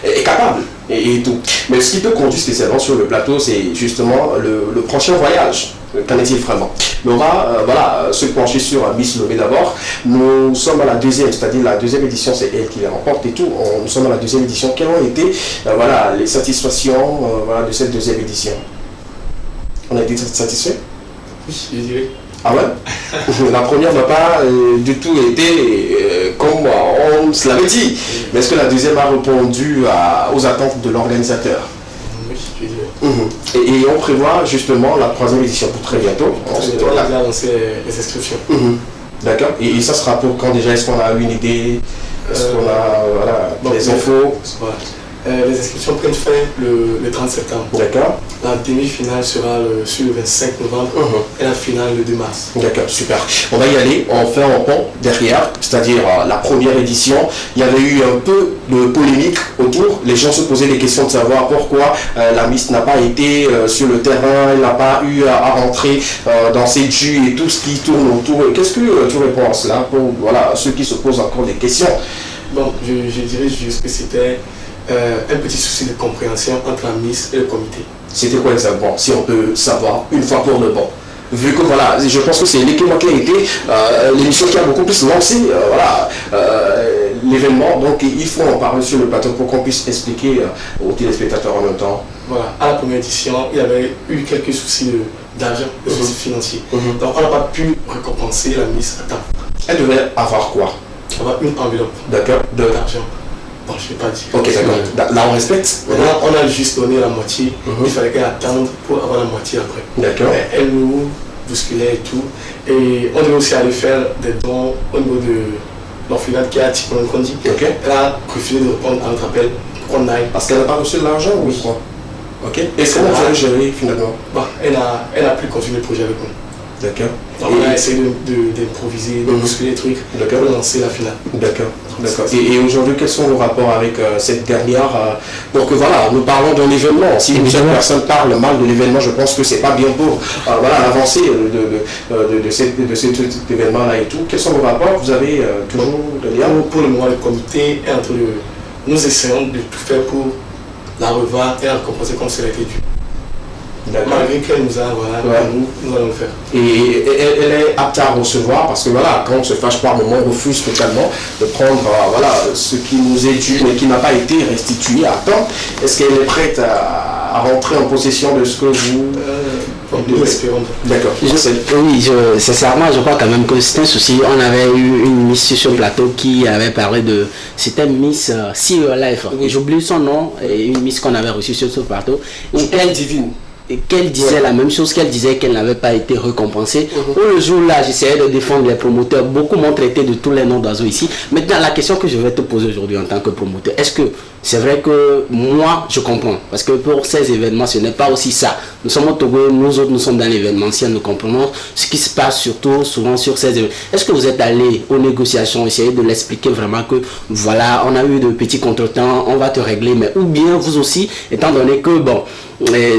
est capable et tout. Mais ce qui te conduit spécialement sur le plateau, c'est justement le prochain voyage. Qu'en est-il vraiment? Mais on va se pencher sur Miss Lomé d'abord. Nous sommes à la deuxième, c'est-à-dire la deuxième édition, c'est elle qui les remporte et tout. Nous sommes à la deuxième édition. Quelles ont été les satisfactions de cette deuxième édition? On a été satisfait? Oui, je dirais. Ah ouais? La première n'a pas du tout été comme on se l'avait dit. Mais est-ce que la deuxième a répondu aux attentes de l'organisateur? Oui, je dirais. Et on prévoit justement la troisième édition pour très bientôt. On a déjà lancé les inscriptions. D'accord. Et ça sera pour quand déjà? Est-ce qu'on a une idée? Est-ce qu'on a les infos? Voilà. Les inscriptions prennent fin le 30 septembre. D'accord. La demi-finale sera sur le 25 novembre et la finale le 2 mars. D'accord, super. On va y aller, on fait un pont derrière, c'est-à-dire la première édition. Il y avait eu un peu de polémique autour. Les gens se posaient des questions de savoir pourquoi la Miss n'a pas été sur le terrain, elle n'a pas eu à rentrer dans ses jus et tout ce qui tourne autour. Qu'est-ce que tu réponds à cela pour ceux qui se posent encore des questions? Bon, je dirais juste que c'était un petit souci de compréhension entre la Miss et le comité. C'était quoi exactement, si on peut savoir, une fois pour le bon? Vu que je pense que c'est l'équipe qui a été l'émission qui a beaucoup plus lancé l'événement, donc il faut en parler sur le plateau pour qu'on puisse expliquer aux téléspectateurs en même temps. Voilà, à la première édition, il y avait eu quelques soucis d'argent, de soucis financiers. Donc on n'a pas pu récompenser la Miss à temps. Elle devait avoir quoi? Avoir une enveloppe d'argent. Bon, je ne vais pas dire. Ok, d'accord. Là, on respecte. Maintenant, on a juste donné la moitié. Il fallait qu'elle attende pour avoir la moitié après. D'accord. Elle nous bousculait et tout. Et on devait aussi aller faire des dons au niveau de l'orphelinat qui a Tiponokondi. Okay. Elle a préféré de répondre à notre appel pour qu'on aille. Parce qu'elle n'a pas reçu de l'argent ou quoi? Ok. Et comment tu as géré finalement? Elle a pu continuer le projet avec nous. D'accord. Donc on a essayé d'improviser, de bousculer les trucs pour lancer la finale. D'accord. Et aujourd'hui, quels sont vos rapports avec cette dernière pour que nous parlons d'un événement. Si une seule personne parle mal de l'événement, je pense que c'est pas bien pour l'avancée de cet événement-là et tout. Quels sont vos rapports? Vous avez toujours de liens? Pour le moment, le comité est entre nous essayons de tout faire pour la revoir et la compenser comme cela a été dû. Malgré qu'elle nous a, voilà, nous allons le faire. Et elle est apte à recevoir parce que voilà, quand on se fâche par moment, on refuse totalement de prendre voilà, ce qui nous est dû mais qui n'a pas été restitué à temps. Est-ce qu'elle est prête à rentrer en possession de ce que vous... Nous espérons. D'accord. Sincèrement, je crois quand même que c'est un souci. On avait eu une Miss sur le plateau qui avait parlé de... C'était Miss See Your Life. J'oublie son nom, et une Miss qu'on avait reçue sur ce plateau. Elle divine. Qu'elle disait la même chose, qu'elle disait qu'elle n'avait pas été récompensée. Le jour-là, j'essayais de défendre les promoteurs. Beaucoup m'ont traité de tous les noms d'oiseaux ici. Maintenant, la question que je vais te poser aujourd'hui en tant que promoteur, est-ce que c'est vrai que moi, je comprends? Parce que pour ces événements, ce n'est pas aussi ça. Nous sommes au Togo, nous autres, nous sommes dans l'événementiel, nous comprenons ce qui se passe surtout souvent sur ces événements. Est-ce que vous êtes allé aux négociations, essayer de l'expliquer vraiment que voilà, on a eu de petits contretemps, on va te régler, mais ou bien vous aussi, étant donné que bon,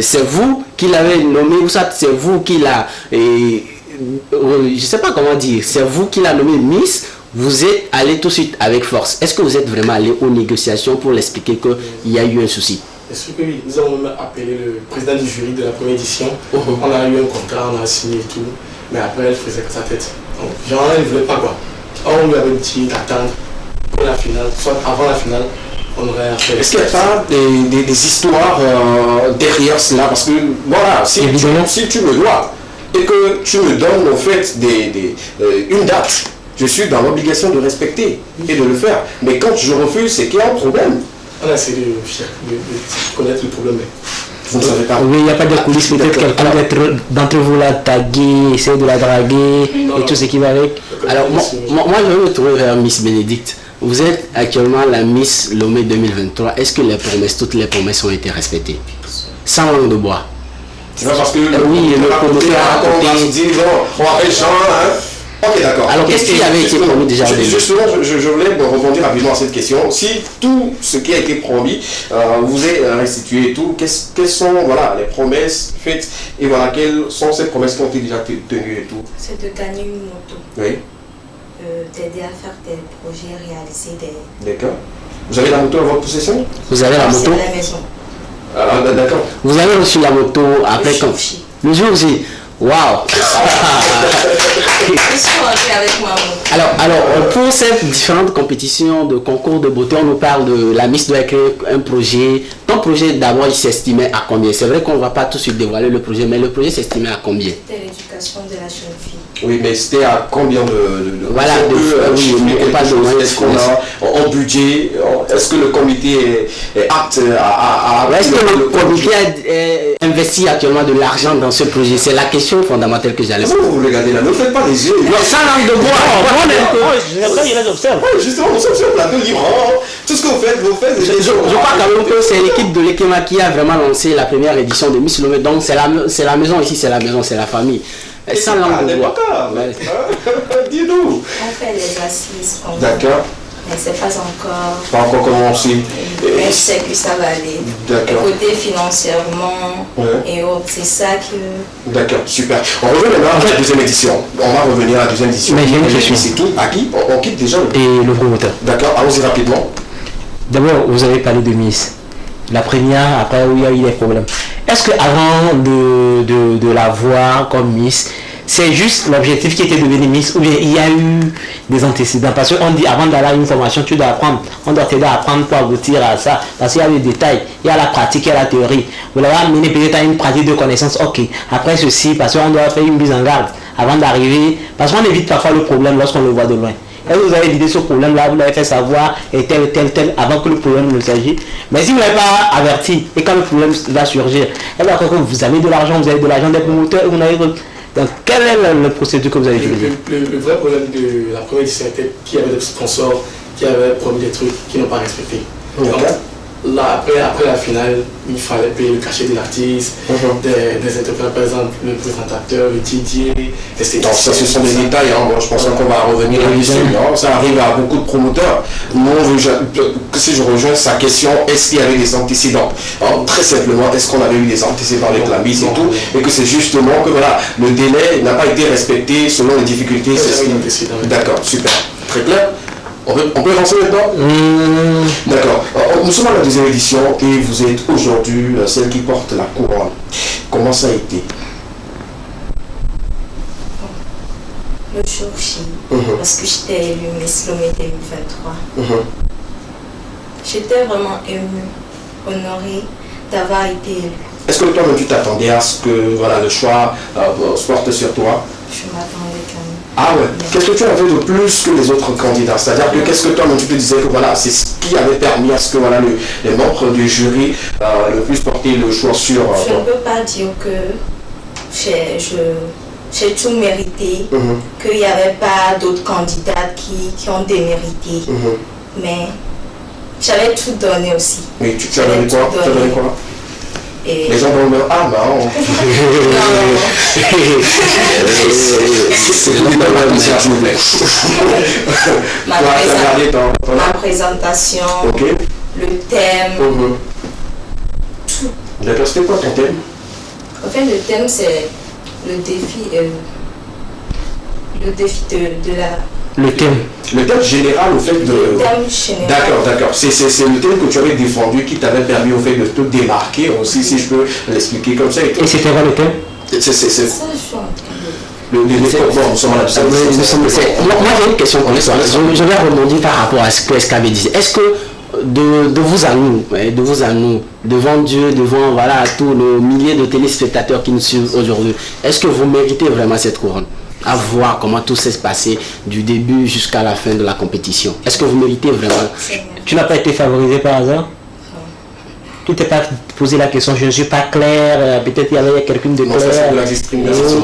c'est vous qui l'avez nommé, ou ça c'est vous qui l'a, je sais pas comment dire, c'est vous qui l'a nommé Miss, vous êtes allé tout de suite avec force. Est-ce que vous êtes vraiment allé aux négociations pour l'expliquer qu'il y a eu un souci? Bien sûr que oui, nous avons même appelé le président du jury de la première édition. On a eu un contrat, on a signé et tout, mais après elle faisait que sa tête. Donc, genre, elle ne voulait pas quoi. On lui avait dit d'attendre pour la finale, soit avant la finale. Est-ce qu'il n'y a pas des histoires derrière cela? Parce que voilà, si tu me dois et que tu me donnes en fait une date, je suis dans l'obligation de respecter et de le faire. Mais quand je refuse, c'est qu'il y a un problème. On a essayé de connaître le problème. Vous ne savez pas. Oui, il n'y a pas de coulisses, peut-être quelqu'un d'entre vous l'a tagué, essayer de la draguer et tout ce qui va avec. Alors moi je vais me tourner vers Miss Bénédicte. Vous êtes actuellement la Miss Lomé 2023. Est-ce que toutes les promesses ont été respectées? Sans langue de bois. C'est pas parce que oui, le promoteur a raconté, dit non, on va faire genre, hein. Ok, d'accord. Alors, qu'est-ce qui avait été promis déjà? Justement, je voulais rebondir rapidement à cette question. Si tout ce qui a été promis vous est restitué et tout, quelles sont voilà, les promesses faites et voilà, quelles sont ces promesses qui ont été déjà tenues et tout? C'est de gagner une moto. Oui. T'aider à faire des projets, réaliser des... D'accord. Vous avez la moto à votre possession? Vous avez la moto? C'est à la maison. Ah, d'accord. Vous avez reçu la moto après quand? Le jour aussi. Waouh! Alors, pour ces différentes compétitions de concours de beauté, on nous parle de la Miss doit créer un projet. Ton projet, d'abord, il s'estimait à combien? C'est vrai qu'on ne va pas tout de suite dévoiler le projet, mais le projet s'estimait à combien? C'était l'éducation de la jeune fille. Oui, mais c'était à combien de voilà, oui, on parle de moyens. Est-ce qu'on a en budget? Est-ce que le comité est apte à est-ce que le comité a investi actuellement de l'argent dans ce projet? C'est la question fondamentale que j'allais poser. Vous regardez là, ne faites pas les yeux. Sans langue de bois. Je les observe. Justement, nous sommes sur le plateau libre. Tout ce que vous faites. Je crois quand même que c'est l'équipe de l'Ekema qui a vraiment lancé la première édition de Miss Lomé. Donc c'est la maison ici, c'est la maison, c'est la famille. Sans langue de bois. Dis-nous. On fait les assises. D'accord. Mais c'est pas encore... Pas encore commencé. Mais je sais que ça va aller. D'accord. Côté financièrement et autres, c'est ça que... D'accord, super. On revient maintenant à la deuxième édition. On va revenir à la deuxième édition. Mais j'ai une question. C'est tout. À qui? On quitte déjà Et le promoteur. D'accord, allons-y rapidement. D'abord, vous avez parlé de Miss. La première, après, où il y a eu des problèmes. Est-ce qu'avant de la voir comme Miss, c'est juste l'objectif qui était de devenir Miss ou bien il y a eu des antécédents? Parce qu'on dit avant d'aller à une formation, tu dois apprendre. On doit t'aider à apprendre pour aboutir à ça. Parce qu'il y a des détails, il y a la pratique, il y a la théorie. Vous l'avez amené peut-être à une pratique de connaissance. Ok, après ceci, parce qu'on doit faire une mise en garde avant d'arriver. Parce qu'on évite parfois le problème lorsqu'on le voit de loin. Est-ce que vous avez évité ce problème-là, vous l'avez fait savoir et tel, avant que le problème ne s'agisse? Mais si vous n'avez pas averti et quand le problème va surgir, et bien, vous avez de l'argent, vous avez de l'argent des promoteurs, vous n'avez... Donc, quelle est la procédure que vous avez utilisée? Le vrai problème de la première édition était qu'il y avait des sponsors qui avaient promis des trucs qui n'ont pas respecté. Donc, là, après la finale, il fallait payer le cachet de l'artiste, des interprètes, par exemple, le présentateur, le DJ, etc. Donc ça, ce sont des détails, hein. Moi, je pense qu'on va revenir là-dessus. Ça arrive à beaucoup de promoteurs. Moi, si je rejoins sa question, est-ce qu'il y avait des antécédents? Alors, très simplement, est-ce qu'on avait eu des antécédents avec la mise et tout? Et que c'est justement que voilà, le délai n'a pas été respecté selon les difficultés. D'accord, super. Très clair. On peut avancer maintenant? D'accord. Nous sommes à la deuxième édition et vous êtes aujourd'hui celle qui porte la couronne. Comment ça a été? Le jour J, parce que j'étais élue Miss Lomé 2023. J'étais vraiment émue, honorée d'avoir été élue. Est-ce que toi-même tu t'attendais à ce que voilà, le choix se porte sur toi? Je m'attendais quand même. Ah ouais. Qu'est-ce que tu avais de plus que les autres candidats? C'est-à-dire que qu'est-ce que toi-même tu te disais que voilà, c'est ce qui avait permis à ce que voilà, les membres du jury le plus portaient le choix sur je ne peux pas dire que j'ai tout mérité, qu'il n'y avait pas d'autres candidats qui ont démérité. Mais j'avais tout donné aussi. Mais tu as donné quoi? Tu as donné quoi? Et... Les gens vont me dire, ah non. Ma présentation, le thème, tout. D'accord, c'était quoi ton thème? En fait, le thème, c'est le défi de la... Le thème général au fait de... Le thème général. D'accord. C'est le thème que tu avais défendu qui t'avait permis au fait de te démarquer aussi, si je peux l'expliquer comme ça. Et c'était quoi le thème? Ça, je suis en train de... Moi j'ai une question pour ça. Je vais rebondir par rapport à ce que SKB disait. Est-ce que de vous à nous, devant Dieu, devant voilà, tous les milliers de téléspectateurs qui nous suivent aujourd'hui, est-ce que vous méritez vraiment cette couronne? À voir comment tout s'est passé du début jusqu'à la fin de la compétition. Est-ce que vous méritez vraiment? Tu n'as pas été favorisé par hasard? Tu t'es pas posé la question, je ne suis pas clair, peut-être il y avait quelqu'un de clair. C'est de la discrimination.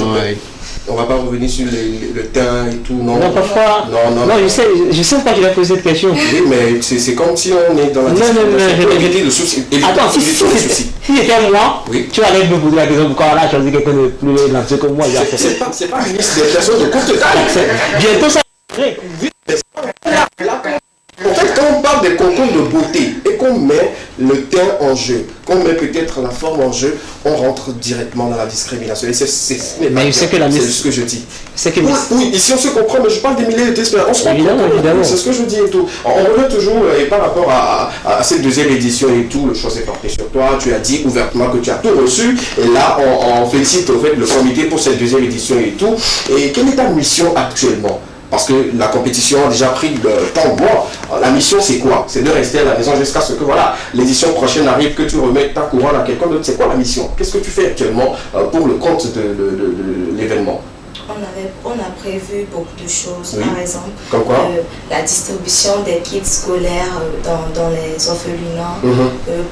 On va pas revenir sur le teint et tout, non? Non, parfois. Non, je sais pas que tu as posé cette question. Oui, mais c'est comme si on est dans la discrimination. Attends, si c'était moi, tu allais me poser la question pourquoi on a choisi quelqu'un de plus lancé que moi. C'est pas une liste des personnes de courte taille. Bientôt ça. En fait, quand on parle des concours de beauté et qu'on met le teint en jeu, qu'on met peut-être la forme en jeu, on rentre directement dans la discrimination. Et c'est ce que je dis. Oui, ici on se comprend, mais je parle des milliers de téléspectateurs. On se comprend. Évidemment. C'est ce que je dis et tout. On revient toujours, et par rapport à cette deuxième édition et tout, le choix s'est porté sur toi. Tu as dit ouvertement que tu as tout reçu. Et là, on félicite en fait, le comité pour cette deuxième édition et tout. Et quelle est ta mission actuellement? Parce que la compétition a déjà pris le temps de bois. La mission, c'est quoi? C'est de rester à la maison jusqu'à ce que voilà, l'édition prochaine arrive, que tu remettes ta couronne à quelqu'un d'autre. C'est quoi la mission? Qu'est-ce que tu fais actuellement pour le compte de l'événement? On a prévu beaucoup de choses, oui. Par exemple, comme quoi? La distribution des kits scolaires dans les orphelinats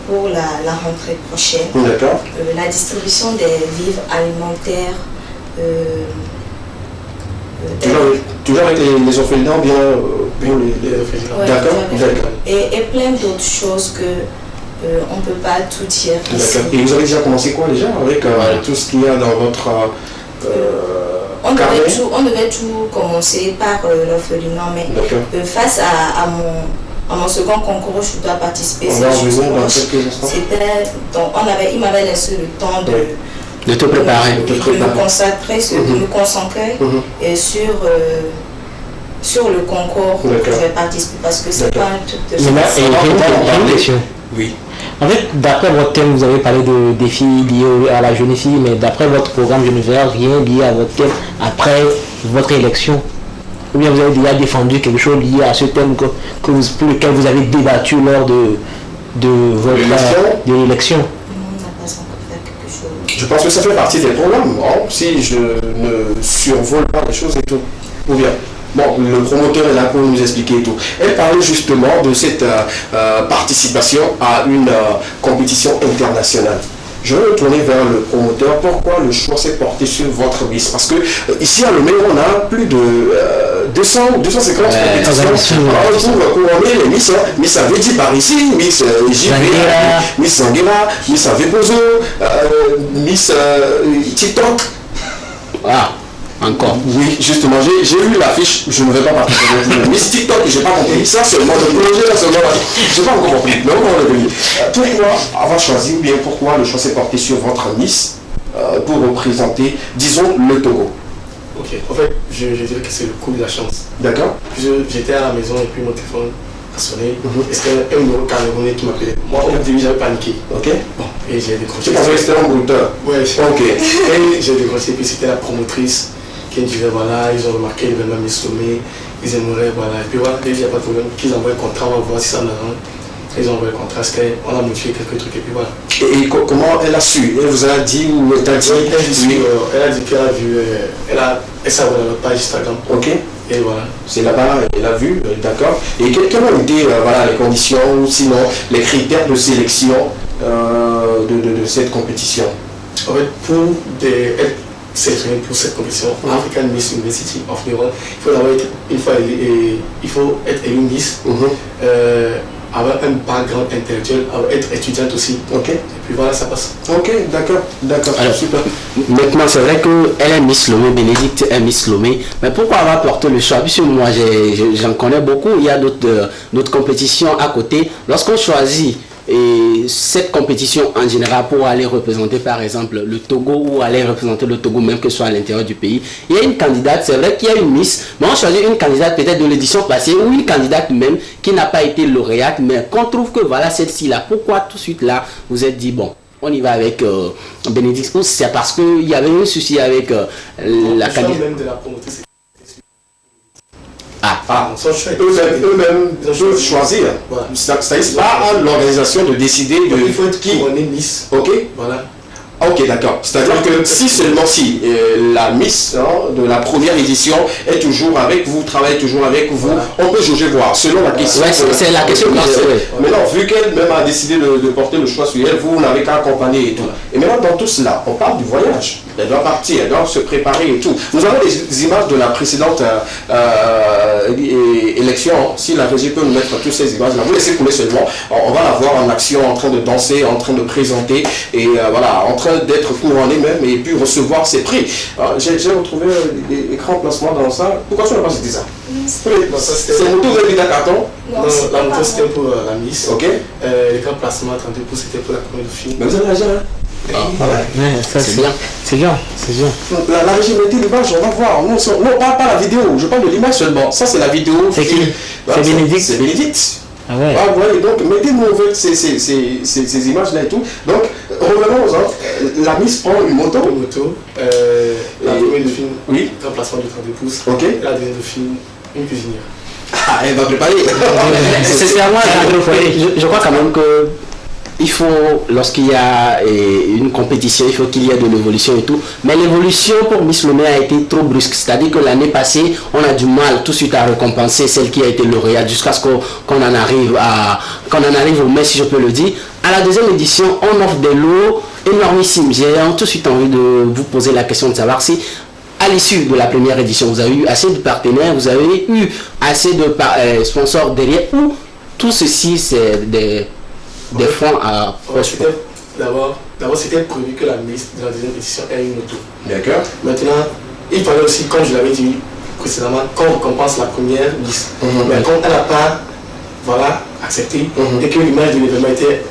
pour la rentrée prochaine. D'accord. La distribution des vivres alimentaires. Toujours avec les orphelinats bien pour les orphelinats. D'accord. Et plein d'autres choses que on ne peut pas tout dire ici. Et vous avez déjà commencé quoi déjà avec tout ce qu'il y a dans votre on devait tout commencer par l'orphelinat, mais face à mon second concours, je dois participer. Il m'avait laissé le temps de te préparer, de me concentrer sur le concours que je vais participer, parce que c'est pas un truc de question. Oui. En fait, d'après votre thème, vous avez parlé de défis liés à la jeune fille, mais d'après votre programme, je ne verrai rien lié à votre thème après votre élection. Ou bien vous avez déjà défendu quelque chose lié à ce thème pour lequel vous avez débattu lors de l'élection. Je pense que ça fait partie des programmes, hein, si je ne survole pas les choses et tout. Ou bien, bon, le promoteur est là pour nous expliquer et tout. Elle parlait justement de cette participation à une compétition internationale. Je vais me tourner vers le promoteur. Pourquoi le choix s'est porté sur votre Miss? Parce que ici à Lomé, on a plus de 250 compétitions. Pour couronner les Miss, Miss Avedi par ici, Miss JV, Miss Sanguera, Miss Avepozo, Miss TikTok. Ah, encore. Oui, justement, j'ai lu l'affiche, je ne vais pas partir. Miss TikTok, je n'ai pas compris. Ça seulement, le projet là seulement, je n'ai pas encore compris. Mais on va revenir. Pourquoi avoir choisi, ou bien pourquoi le choix s'est porté sur votre Miss pour représenter, disons, le Togo? Ok, en fait, je dirais que c'est le coup de la chance. D'accord. J'étais à la maison et puis mon téléphone a sonné. Et c'était un numéro camerounais qui m'appelait. Moi, au début, j'avais paniqué. Ok. Bon, et j'ai décroché. Tu pensais que c'était un brouteur? Ouais, ok. Et j'ai décroché, puis c'était la promotrice qui me disait voilà, ils ont remarqué l'événement Miss Lomé, ils aimeraient, voilà. Et puis voilà, il n'y a pas de problème, qu'ils envoient le contrat, on va voir si ça m'arrange. Ils ont envoyé le contrat, on a modifié quelques trucs, et puis voilà. Et comment elle a su? Elle vous a dit ou elle t'a dit? Elle a dit qu'elle a vu, elle s'est abonnée à notre page Instagram. Ok. Et voilà. C'est là-bas, elle a vu, d'accord. Et quelles ont été voilà, les conditions ou sinon les critères de sélection de cette compétition? En fait, pour être sélectionné pour cette compétition, African Miss University of the World, il faut d'abord être élu Miss, avoir un background intellectuel, être étudiante aussi. Ok. Et puis voilà, ça passe. Ok, d'accord. Alors, super. Maintenant, c'est vrai qu'elle est Miss Lomé, Bénédicte est Miss Lomé, mais pourquoi avoir porté le choix? Puisque moi, j'en connais beaucoup, il y a d'autres compétitions à côté. Lorsqu'on choisit cette compétition en général pour aller représenter par exemple le Togo ou aller représenter le Togo même que ce soit à l'intérieur du pays, il y a une candidate, c'est vrai qu'il y a une Miss, mais on choisit une candidate peut-être de l'édition passée ou une candidate même qui n'a pas été lauréate, mais qu'on trouve que voilà celle-ci là, pourquoi tout de suite là vous êtes dit bon on y va avec Bénédicte? C'est parce qu'il y avait un souci avec la candidate même de la promotrice. Eux-mêmes peuvent choisir. Voilà. Ça n'est pas à l'organisation de décider de il faut être qui. On est Miss. Ok. Voilà. Ok, d'accord. C'est-à-dire que si seulement si la Miss de la première édition est toujours avec vous, travaille toujours avec vous, on peut juger voir. Selon la question. Ouais, c'est la question. Mais non, vu qu'elle-même a décidé de porter le choix sur elle, vous n'avez qu'à accompagner et tout. Et maintenant, dans tout cela, on parle du voyage. Elle doit partir, elle doit se préparer et tout. Nous avons des images de la précédente élection. Si la régie peut nous mettre toutes ces images-là, vous laissez couler seulement. On va la voir en action, en train de danser, en train de présenter et voilà, en train d'être couronné même et puis recevoir ses prix. J'ai retrouvé des grands placements dans ça. Pourquoi tu n'as pas cité ça? C'est une moto vous avez mis à carton? Non, la moto c'était pour la Miss. Ok. Les grands placements, 32 pouces, c'était pour la commande de film. Mais vous avez réagi hein? C'est bien. C'est bien, c'est bien. La régie mettez l'image, on va voir. Non, pas la vidéo, je parle de l'image seulement. Ça c'est la vidéo. C'est qui? C'est Bénédicte. C'est Bénédicte. Ah ouais. Ah ouais, donc mettez-nous ces images-là et tout. Donc, revenons, la Miss prend une moto. Une moto, la première de film, oui. Remplacement de 32 pouces. Ok. Et la deuxième de film, une cuisinière. Ah, elle va préparer. C'est à moi, je crois quand même que il faut, lorsqu'il y a une compétition, il faut qu'il y ait de l'évolution et tout. Mais l'évolution pour Miss Lomé a été trop brusque. C'est-à-dire que l'année passée, on a du mal tout de suite à récompenser celle qui a été lauréate jusqu'à ce qu'on en arrive au mai, si je peux le dire. À la deuxième édition, on offre des lots énormissimes. J'ai tout de suite envie de vous poser la question de savoir si à l'issue de la première édition, vous avez eu assez de partenaires, vous avez eu assez de sponsors derrière, ou tout ceci c'est des fonds à... D'abord, c'était prévu que la Miss de la deuxième édition ait une moto. D'accord. Maintenant, il fallait aussi, comme je l'avais dit précédemment, qu'on récompense la première Miss. Mais comme elle n'a pas accepté et que l'image de l'événement était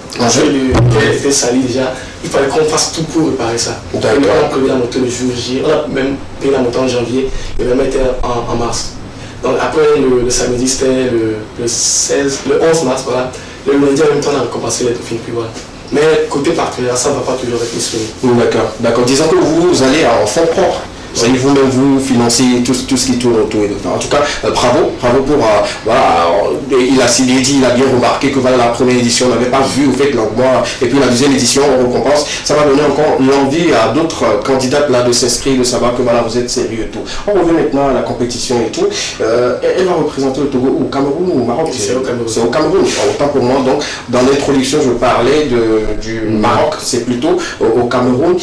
salie déjà, il fallait qu'on fasse tout pour réparer ça. Donc, on a prévu la moto le jour J, on a même payé la moto en janvier, l'événement était en mars. Donc après le samedi, c'était le 11 mars, voilà. Le lundi, en même temps, on a récompensé les dauphines, puis voilà. Mais côté partenaire, ça ne va pas toujours avec Miss Lomé. D'accord. Disons que vous allez en fonds propres. C'est vous-même vous financez tout ce qui tourne autour. En tout cas, bravo pour il a bien remarqué que la première édition on n'avait pas vu au fait l'engouement et puis la deuxième édition on récompense. Ça va donner encore l'envie à d'autres candidates là de s'inscrire, de savoir que vous êtes sérieux et tout. On revient maintenant à la compétition et tout. Elle va représenter le Togo au Cameroun ou au Maroc? C'est au Cameroun. C'est au Cameroun. Autant pour moi. Donc dans l'introduction je parlais du Maroc, c'est plutôt au Cameroun.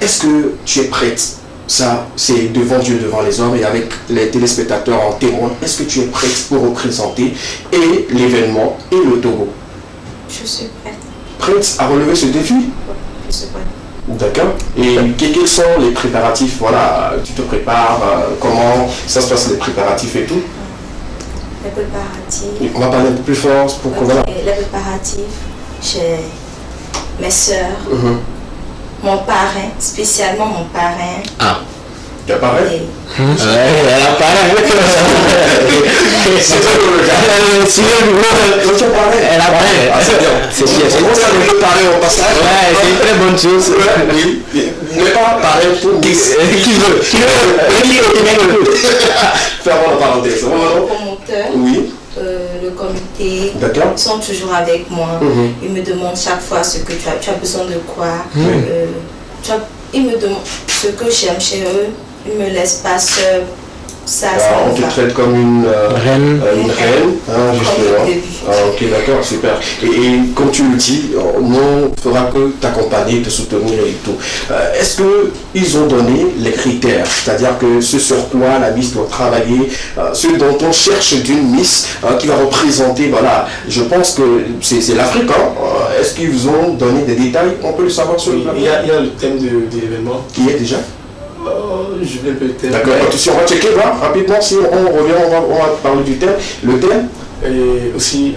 Est-ce que tu es prête? Ça, c'est devant Dieu, devant les hommes et avec les téléspectateurs en témoin. Est-ce que tu es prête pour représenter et l'événement et le Togo? Je suis prête. Prête à relever ce défi? Oui, je suis prête. D'accord. Et quels sont les préparatifs? Voilà, tu te prépares, comment ça se passe les préparatifs et tout? Les préparatifs. On va parler un peu plus fort pour qu'on voit. Les préparatifs, j'ai mes soeurs. Mon parrain, spécialement mon parrain. Tu apparais? Ouais, elle apparaît. C'est ça que le gars. Tu apparais? Elle apparaît. Ah, c'est bien. C'est bien. C'est bon, ça veut parler au passage. Ouais, c'est une très bonne chose. Oui. Ne pas apparaître pour Qui veut Fermons la parenthèse. Le promoteur, Oui. le comité, D'accord. ils sont toujours avec moi. Mhm. Ils me demandent chaque fois ce que tu as besoin de quoi. Ils me demandent ce que j'aime chez eux. Ils ne me laissent pas seule. Ça On te me va. traite comme une Reine. une reine, hein, justement. Comme au début. Ah, ok, d'accord, super. Et comme tu le dis, nous on fera que t'accompagner, te soutenir et tout. Est-ce qu'ils ont donné les critères, c'est-à-dire que ce sur quoi la Miss doit travailler, ce dont on cherche d'une Miss qui va représenter, voilà, je pense que c'est l'Afrique, hein. Est-ce qu'ils vous ont donné des détails? On peut le savoir sur le plan? Il y a le thème de l'événement. Qui est déjà? Je vais peut-être. D'accord, si on va checker, là, rapidement, si on revient, on va parler du thème. Le thème? Et aussi,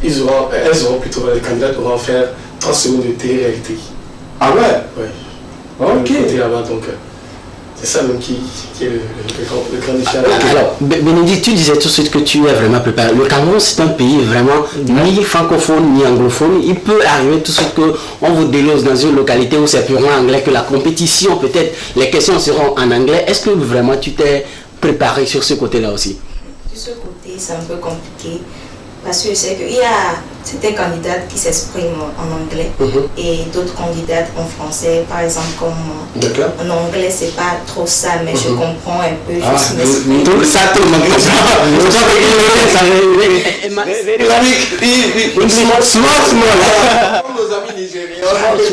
elles auront plutôt, les candidats auront faire 30 secondes de télé-réalité. Ah ouais? Ouais. Ok. Côté là-bas, donc c'est ça même qui est le grand défi. Alors, Bénédicte, tu disais tout de suite que tu es vraiment préparé. Le Cameroun, c'est un pays vraiment ni francophone ni anglophone. Il peut arriver tout de suite qu'on vous délose dans une localité où c'est purement anglais, que la compétition, peut-être, les questions seront en anglais. Est-ce que vraiment tu t'es préparé sur ce côté-là aussi? De ce côté, c'est un peu compliqué. Parce que je sais qu'il y a certains candidats qui s'expriment en anglais et d'autres candidates en français. Par exemple, comme D'accord. en anglais, c'est pas trop ça, mais je comprends un peu, je m'exprime. Donc ça te manque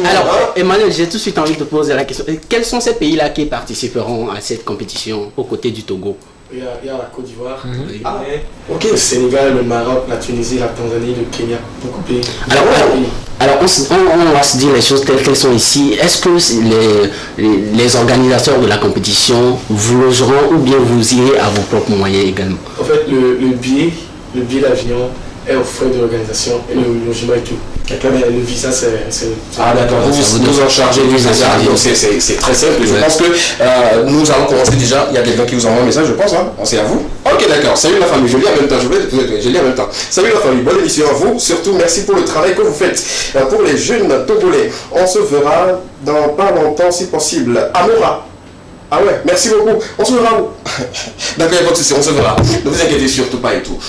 Alors, Emmanuel, j'ai tout de suite envie de te poser la question. Quels sont ces pays-là qui participeront à cette compétition aux côtés du Togo? Il y a la Côte d'Ivoire, le Guinée, Ok. le Sénégal, le Maroc, la Tunisie, la Tanzanie, le Kenya, beaucoup de pays. Alors on va se dire les choses telles qu'elles sont ici. Est-ce que les organisateurs de la compétition vous logeront ou bien vous irez à vos propres moyens également? En fait, le billet d'avion est aux frais de l'organisation et le logement et tout. Mais le visa, c'est... Ah d'accord, vous nous en chargez du visa, donc c'est très simple. Je pense que nous allons commencer déjà. Il y a quelqu'un qui vous envoie un message, je pense, hein. C'est à vous. Ok, d'accord. Salut la famille, je lis en même temps. Je lis en même temps. Salut la famille, bonne émission à vous. Surtout, merci pour le travail que vous faites. Pour les jeunes Togolais, on se verra dans pas longtemps si possible. Amora. Ah ouais, merci beaucoup. On se verra où? D'accord, il n'y a pas de souci, on se verra. Ne vous inquiétez surtout pas et tout.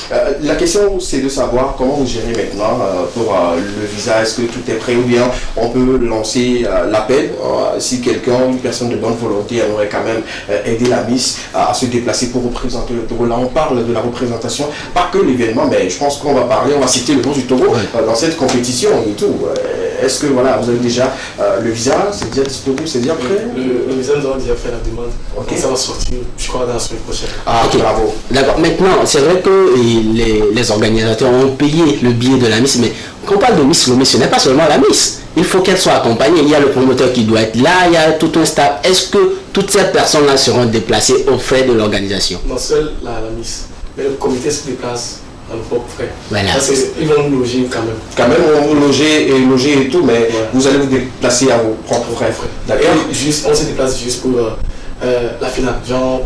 La question, c'est de savoir comment vous gérez maintenant pour le visa. Est-ce que tout est prêt ou bien on peut lancer l'appel si quelqu'un, une personne de bonne volonté, aimerait quand même aider la Miss à se déplacer pour représenter le Togo. Là, on parle de la représentation, pas que l'événement, mais je pense qu'on va parler, on va citer le nom du Togo dans cette compétition et tout. Est-ce que voilà, vous avez déjà le visa, c'est déjà disponible, c'est déjà prêt? Le visa, nous avons déjà fait la demande. Ok. Donc ça va sortir, je crois, dans la semaine prochaine. Ah, Ok. bravo. D'accord. Maintenant, c'est vrai que les organisateurs ont payé le billet de la Miss, mais quand on parle de Miss Lomé, ce n'est pas seulement la Miss. Il faut qu'elle soit accompagnée. Il y a le promoteur qui doit être là, il y a tout un staff. Est-ce que toutes ces personnes-là seront déplacées aux frais de l'organisation? Non, seule la Miss. Mais le comité se déplace à nos propres frais. Voilà. Ils vont nous loger quand même. Quand même, on vous loger et tout, mais vous allez vous déplacer à vos propres frais. D'accord. Et on se déplace juste pour la finale. Genre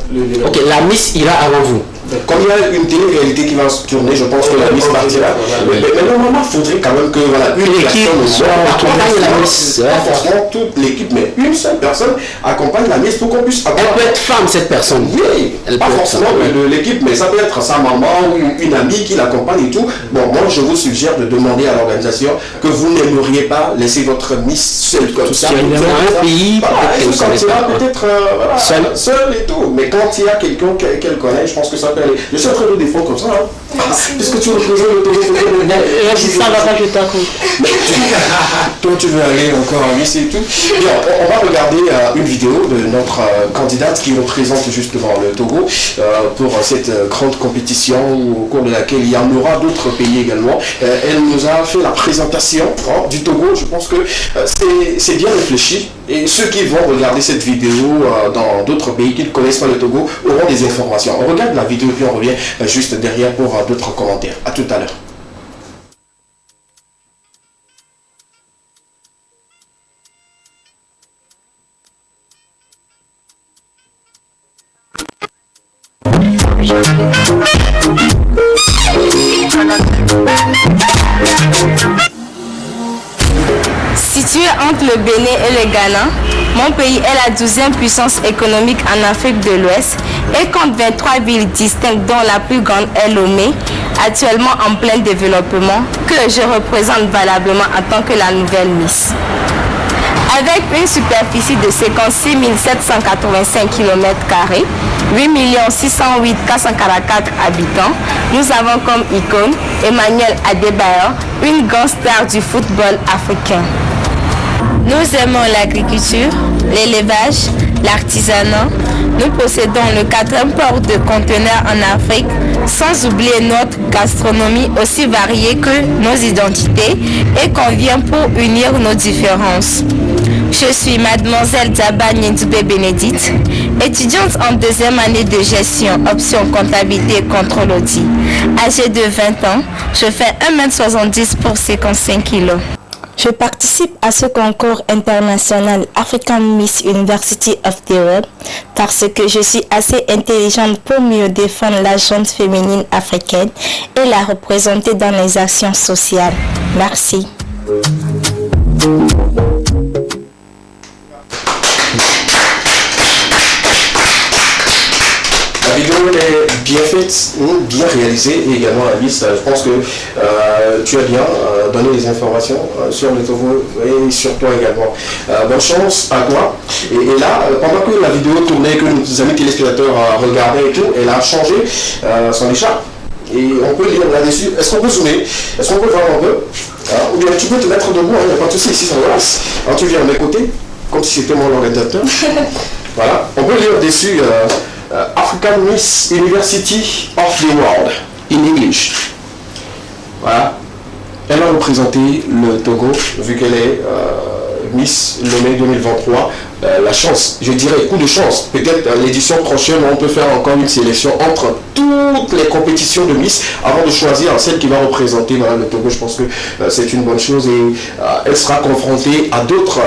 Ok, la Miss ira avant vous. Comme il y a une télé-réalité qui va se tourner, je pense que la Miss partira. Mais normalement, il faudrait quand même que voilà, une personne accompagne la Miss. Pas forcément toute l'équipe, mais une seule personne accompagne la Miss pour qu'on puisse avoir. Elle peut être femme, cette personne. Oui, Elle pas peut être forcément femme. de l'équipe, mais ça peut être sa maman ou une amie qui l'accompagne et tout. Bon, moi, je vous suggère de demander à l'organisation que vous n'aimeriez pas laisser votre Miss seule comme ça. Dans un pays, Voilà, elle se sentira peut-être seule et tout. Mais quand il y a quelqu'un qu'elle connaît, je pense que ça peut aller. Je suis en train de défendre comme ça. Hein. Puisque tu représentes le Togo. Ça va pas, je t'accorde. Toi, tu veux aller encore en Miss et tout. Bien, on va regarder une vidéo de notre candidate qui représente justement le Togo pour cette grande compétition au cours de laquelle il y en aura d'autres pays également. Elle nous a fait la présentation du Togo. Je pense que c'est bien réfléchi. Et ceux qui vont regarder cette vidéo dans d'autres pays qui ne connaissent pas le Togo auront des informations. On regarde la vidéo et puis on revient juste derrière pour d'autres. Commentaires. À tout à l'heure. Situé entre le Bénin et le Ghana, mon pays est la 12e puissance économique en Afrique de l'Ouest et compte 23 villes distinctes dont la plus grande est Lomé, actuellement en plein développement, que je représente valablement en tant que la nouvelle Miss. Avec une superficie de 56 785 km², 8 608 444 habitants, nous avons comme icône Emmanuel Adebayor, une grande star du football africain. Nous aimons l'agriculture, l'élevage, l'artisanat. Nous possédons le 4e port de conteneurs en Afrique, sans oublier notre gastronomie aussi variée que nos identités et qu'on vient pour unir nos différences. Je suis mademoiselle Daba Nyendoubé Bénédicte, étudiante en 2e année de gestion, option comptabilité et contrôle audit. Âgée de 20 ans, je fais 1m70 pour 55 kg. Je participe à ce concours international African Miss University of the World parce que je suis assez intelligente pour mieux défendre la gente féminine africaine et la représenter dans les actions sociales. Merci. La vidéo est bien faite, bien réalisée et également la liste. Je pense que tu as bien donné les informations sur le Togo et sur toi également. Bonne chance à toi. Et là, pendant que la vidéo tournait, que nos amis téléspectateurs regardaient et tout, elle a changé son écharpe. Et on peut lire là-dessus. Est-ce qu'on peut zoomer? Est-ce qu'on peut voir un peu? Ou bien tu peux te mettre debout, il n'y a pas de souci, ici ça relance. Alors tu viens à mes côtés, comme si c'était mon organisateur. Voilà, on peut lire dessus African Miss University of the World in English. Voilà. Elle a représenté le Togo, vu qu'elle est Miss Lomé 2023. La chance, je dirais coup de chance. Peut-être l'édition prochaine, on peut faire encore une sélection entre toutes les compétitions de Miss avant de choisir celle qui va représenter le Togo. Je pense que c'est une bonne chose et elle sera confrontée à d'autres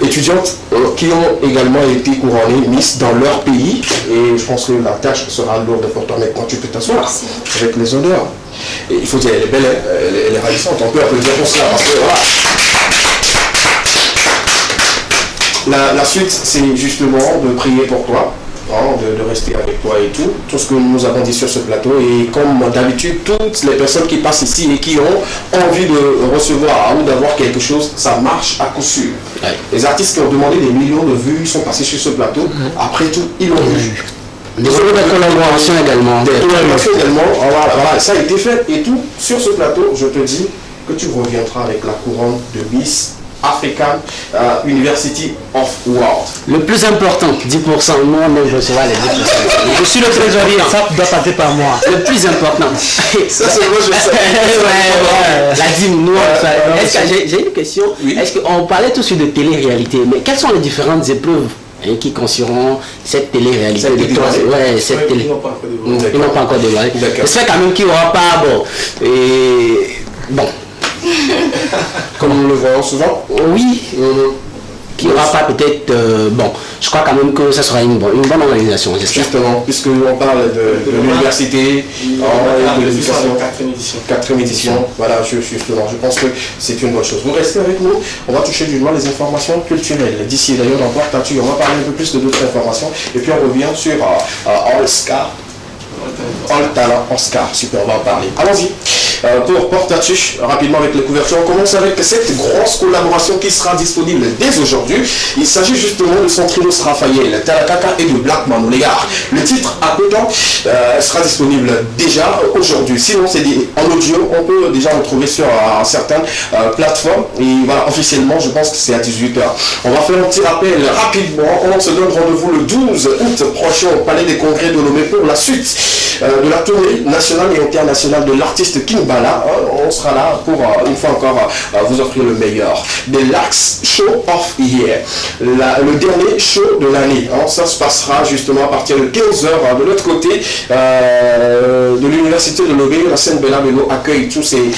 étudiantes qui ont également été couronnées Miss dans leur pays. Et je pense que la tâche sera lourde pour toi. Mais quand tu peux t'asseoir avec les honneurs. Et il faut dire, elle est belle, elle est ravissante. On peut applaudir pour cela parce que voilà. La suite, c'est justement de prier pour toi, de rester avec toi et tout ce que nous avons dit sur ce plateau. Et comme d'habitude, toutes les personnes qui passent ici et qui ont envie de recevoir ou d'avoir quelque chose, ça marche à coup sûr. Ouais. Les artistes qui ont demandé des millions de vues sont passés sur ce plateau. Après tout, ils l'ont vu. Des collaborations également. Des collaborations également. Voilà, ça a été fait et tout. Sur ce plateau, je te dis que tu reviendras avec la couronne de Miss African University of World. Le plus important, 10%, moi je recevrai les 10%. Je suis le trésorier. Ça doit passer par moi. Le plus important. Ça c'est moi je sais. La dîme, nous, j'ai une question. Oui. Est-ce qu'on parlait tout de suite de télé-réalité, mais quelles sont les différentes épreuves qui constitueront cette télé-réalité? Cette télé. Ils n'ont pas encore dévoilé. J'espère quand même qu'il n'y aura pas bon. Comme nous le voyons souvent. Oui. Qu'il n'y aura pas peut-être... je crois quand même que ça sera une bonne organisation. Justement, puisqu'on parle de l'université, de l'éducation. 4e édition. Voilà, justement, je pense que c'est une bonne chose. Vous restez avec nous, on va toucher du doigt les informations culturelles. D'ici d'ailleurs, dans Portatu, on va parler un peu plus de d'autres informations. Et puis on revient sur All-Star. All-Talent Oscar. Super, on va en parler. Allons-y. Pour Portatu, rapidement avec les couvertures, on commence avec cette grosse collaboration qui sera disponible dès aujourd'hui. Il s'agit justement de son trio Raphaël, Talakaka et de Black Man, les gars. Le titre à peu temps sera disponible déjà aujourd'hui. Sinon, c'est en audio, on peut déjà retrouver sur certaines plateformes. Et voilà, officiellement, je pense que c'est à 18h. On va faire un petit rappel rapidement. On se donne rendez-vous le 12 août prochain au Palais des Congrès de Lomé pour la suite de la tournée nationale et internationale de l'artiste Kingbala. On sera là pour une fois encore vous offrir le meilleur. The Last Show of Year, le dernier show de l'année. Ça se passera justement à partir de 15h de l'autre côté de l'université de Lobé. La scène Bella Bello accueille tous ces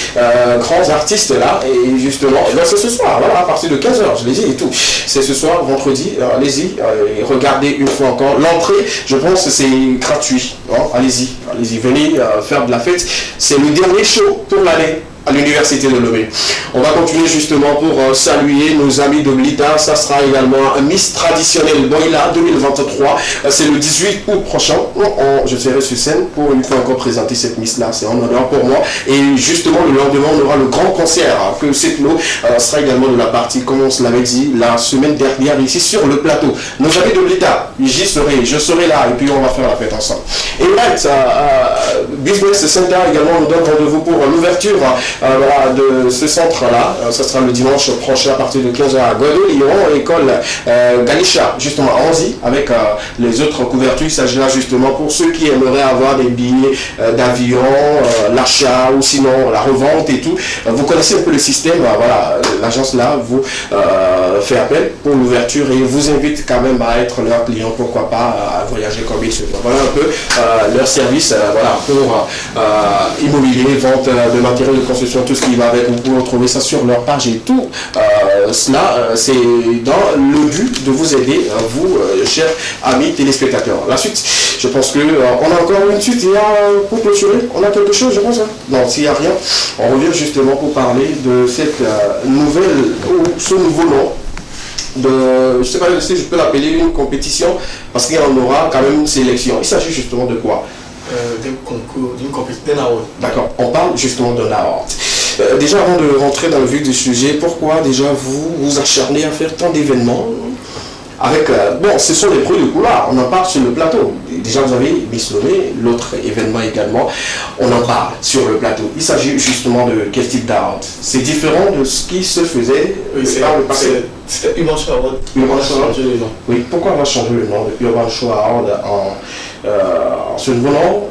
grands artistes là, et justement c'est ce soir, voilà, à partir de 15h, je l'ai dit et tout. C'est ce soir, vendredi, allez-y, regardez une fois encore. L'entrée, je pense que c'est gratuit. Allez-y, venez faire de la fête. C'est le dernier show pour l'année à l'université de Lomé. On va continuer justement pour saluer nos amis de Blita. Ça sera également un Miss traditionnel Boïla 2023. C'est le 18 août prochain. Je serai sur scène pour une fois encore présenter cette Miss là. C'est un honneur pour moi. Et justement le lendemain on aura le grand concert que Setlo sera également de la partie, comme on se l'avait dit la semaine dernière ici sur le plateau. Nos amis de Blita, j'y serai, je serai là et puis on va faire la fête ensemble. Et right, Business Center également nous donne rendez-vous pour l'ouverture de ce centre-là. Ça sera le dimanche prochain à partir de 15h à Godot, école Galisha, justement à Anzy, avec les autres couvertures. Il s'agira justement pour ceux qui aimeraient avoir des billets d'avion, l'achat ou sinon la revente et tout. Vous connaissez un peu le système, voilà, l'agence là vous fait appel pour l'ouverture et vous invite quand même à être leur client, pourquoi pas à voyager comme ils se doivent. Voilà un peu leur service voilà, pour immobilier, vente de matériel de construction, tout ce qui va avec. Vous pouvez retrouver ça sur leur page et tout cela c'est dans le but de vous aider, vous chers amis téléspectateurs. La suite, je pense que on a encore une suite. Il y a pour clôturer, on a quelque chose, je pense. Non, s'il n'y a rien, on revient justement pour parler de cette nouvelle ou ce nouveau nom de, je ne sais pas si je peux l'appeler une compétition, parce qu'il y en aura quand même une sélection. Il s'agit justement de quoi? D'un concours, d'une compétition, d'un award. D'accord, on parle justement d'un award. Déjà avant de rentrer dans le vif du sujet, pourquoi déjà vous vous acharnez à faire tant d'événements avec, bon, ce sont les bruits de couloir, on en parle sur le plateau. Déjà vous avez Miss Lomé, l'autre événement également, on en parle sur le plateau. Il s'agit justement de quel type d'award? C'est différent de ce qui se faisait par le passé. C'était Urban Show Award. Urban Show Award. Oui, pourquoi on va changer le nom de Urban Show Award en ce nouveau nom?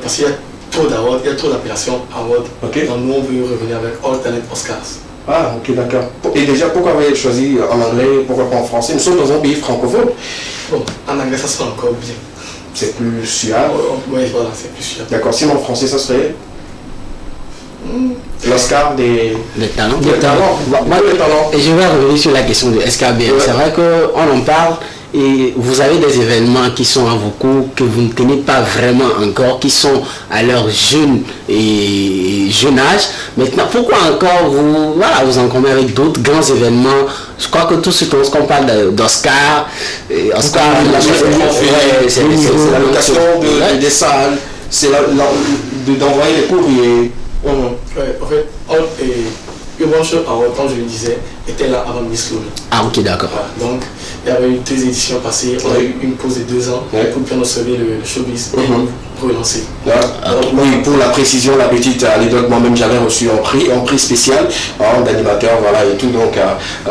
Parce qu'il y a trop d'awards, il y a trop d'appellations award. Okay. Donc nous on veut revenir avec All Talent Oscars. Ah, ok, d'accord. Et déjà, pourquoi vous avez choisi en anglais, pourquoi pas en français? Nous sommes dans un pays francophone. Bon, en anglais, ça sera encore bien. C'est plus suave. Oui, voilà, c'est plus suave. D'accord, sinon en français, ça serait l'Oscar des talents. Des talents. Et je vais revenir sur la question de SKBM. Ouais. C'est vrai qu'on en parle. Et vous avez des événements qui sont à vos cours, que vous ne tenez pas vraiment encore, qui sont à leur jeune âge. Maintenant, pourquoi encore vous encombrez avec d'autres grands événements? Je crois que tout ce qu'on parle d'Oscar, Oscar, c'est la location des salles, c'est d'envoyer les courriers. En fait, Urban Show Award, comme je le disais, était là avant Miss Lomé. Ah ok, d'accord. Voilà, donc il y avait eu 2 éditions passées, on a eu une pause de 2 ans pour bien observer le showbiz et relancer. Oui, pour la précision, la petite anecdote, moi-même j'avais reçu un prix spécial d'animateur, voilà et tout, donc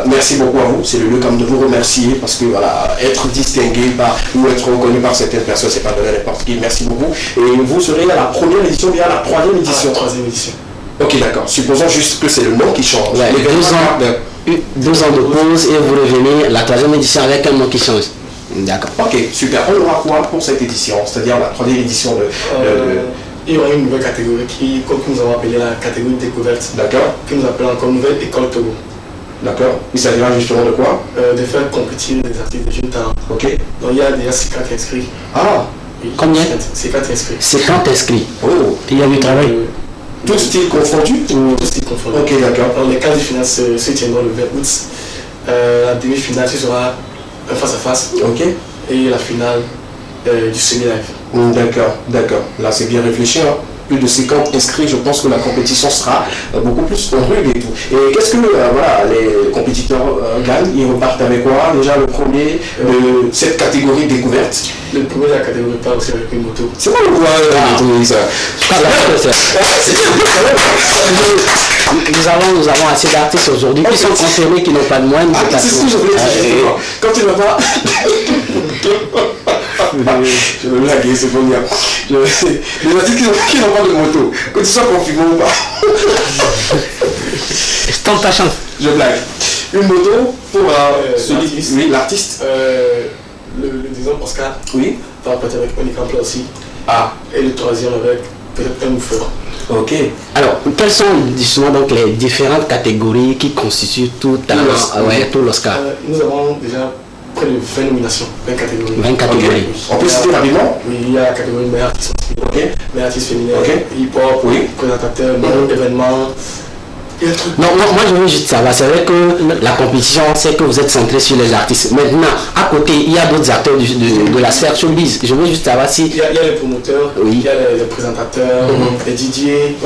merci beaucoup à vous, c'est le lieu comme de vous remercier parce que voilà, être distingué ou être reconnu par certaines personnes, c'est pas donné à n'importe qui, merci beaucoup. Et vous serez à la première édition, bien à la 3e édition. À la 3e édition. Ok, d'accord. Supposons juste que c'est le nom qui change. Ouais, 2 ans de pause et vous revenez la 3e édition avec un nom qui change. D'accord. Ok, super. On aura quoi pour cette édition? C'est-à-dire la 3e édition Il y aura une nouvelle catégorie comme nous avons appelé la catégorie découverte. D'accord. Que nous appelons encore Nouvelle École Togo. D'accord. Il s'agira justement de quoi? De faire compétir des artistes de jeunes talents. Ok. Donc il y a déjà 50 inscrits. Ah. Oui. Combien? 50 inscrits. 50 inscrits. Oh. Il y a du travail. Tout style confondu? Tout style confondu. Ok, d'accord. Les quarts de finale se tiendront le 20 août. La demi-finale, ce sera un face-à-face. Ok. Et la finale du semi-live. D'accord. Là, c'est bien réfléchi. Plus de 50 inscrits, je pense que la compétition sera beaucoup plus rude et tout. Et qu'est-ce que les compétiteurs gagnent? Ils repartent avec quoi? Déjà le premier de cette catégorie découverte. Le premier de la catégorie part aussi avec une moto. C'est pas le droit ça. Nous avons assez d'artistes aujourd'hui qui sont confirmés, qui n'ont pas de moyens. C'est ce que je voulais dire. Quand tu vas pas... Je vais blaguer, c'est bon bien. Les artistes qui n'ont pas de moto, que tu sois confirmé ou pas. Tente ta chance. Je blague. Une moto pour l'artiste. Le deuxième Oscar. Oui. Va partir avec Monique Ampla aussi. Ah. Et le troisième avec peut-être un oufeur. Ok. Alors, quelles sont justement donc les différentes catégories qui constituent tout l'Oscar? Nous avons déjà près de 20 nominations, 20 catégories. 20 catégories. Okay. On peut citer rapidement? Oui, il y a la catégorie meilleur artiste féminin, meilleur artiste féminin, hip-hop, présentateur, événement. Non, moi je veux juste savoir, c'est vrai que la compétition, c'est que vous êtes centré sur les artistes. Maintenant, à côté, il y a d'autres acteurs de la sphère showbiz. Je veux juste savoir si... Il y a les promoteurs, il y a les présentateurs, les DJ,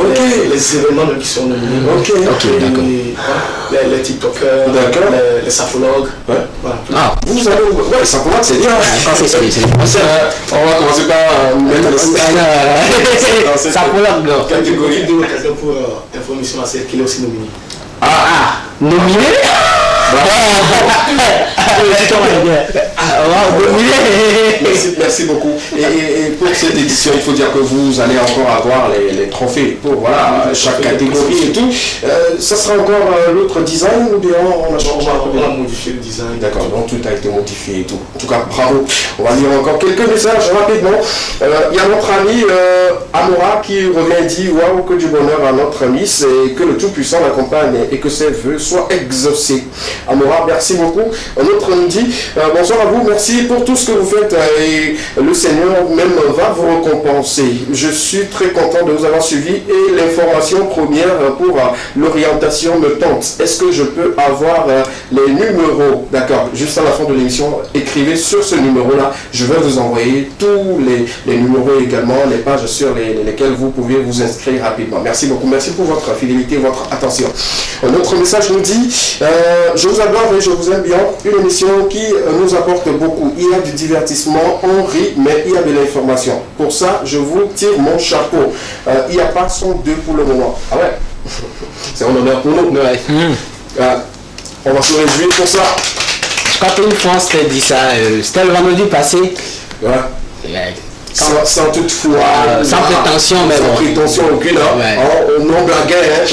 les événements qui sont nominés, les TikTokers, les saphologues. Vous allez... Ouais, les saphologues, c'est bien. On va commencer par mettre le saphologue. Catégorie de l'occasion pour information à celle qui est aussi nominée. Nominé? Merci beaucoup. Et pour cette édition, il faut dire que vous allez encore avoir les trophées pour chaque catégorie et tout. Ça sera encore l'autre design ou bien on a modifié le design. D'accord, donc tout a été modifié et tout. En tout cas, bravo. On va lire encore quelques messages rapidement. Il y a notre ami Amora qui revient et dit waouh, que du bonheur à notre ami, c'est que le Tout-Puissant l'accompagne et que ses vœux soient exaucés. Amora, merci beaucoup. Un autre nous dit bonsoir à vous, merci pour tout ce que vous faites et le Seigneur même va vous récompenser. Je suis très content de vous avoir suivi et l'information première pour l'orientation me tente. Est-ce que je peux avoir les numéros? D'accord, juste à la fin de l'émission, écrivez sur ce numéro-là. Je vais vous envoyer tous les numéros également, les pages sur lesquelles vous pouvez vous inscrire rapidement. Merci beaucoup, merci pour votre fidélité, votre attention. Un autre message nous dit je vous adore et je vous aime bien. Une émission qui nous apporte beaucoup. Il y a du divertissement, on rit, mais il y a de l'information. Pour ça, je vous tire mon chapeau. Il n'y a pas son 2 pour le moment. Ah ouais. C'est un honneur pour nous. Ouais. On va se réjouir pour ça. Je crois qu'une fois, c'était dit ça. C'était le vendredi passé. Ouais. Sans toute foi, sans prétention, mais sans prétention aucune. On non blaguait.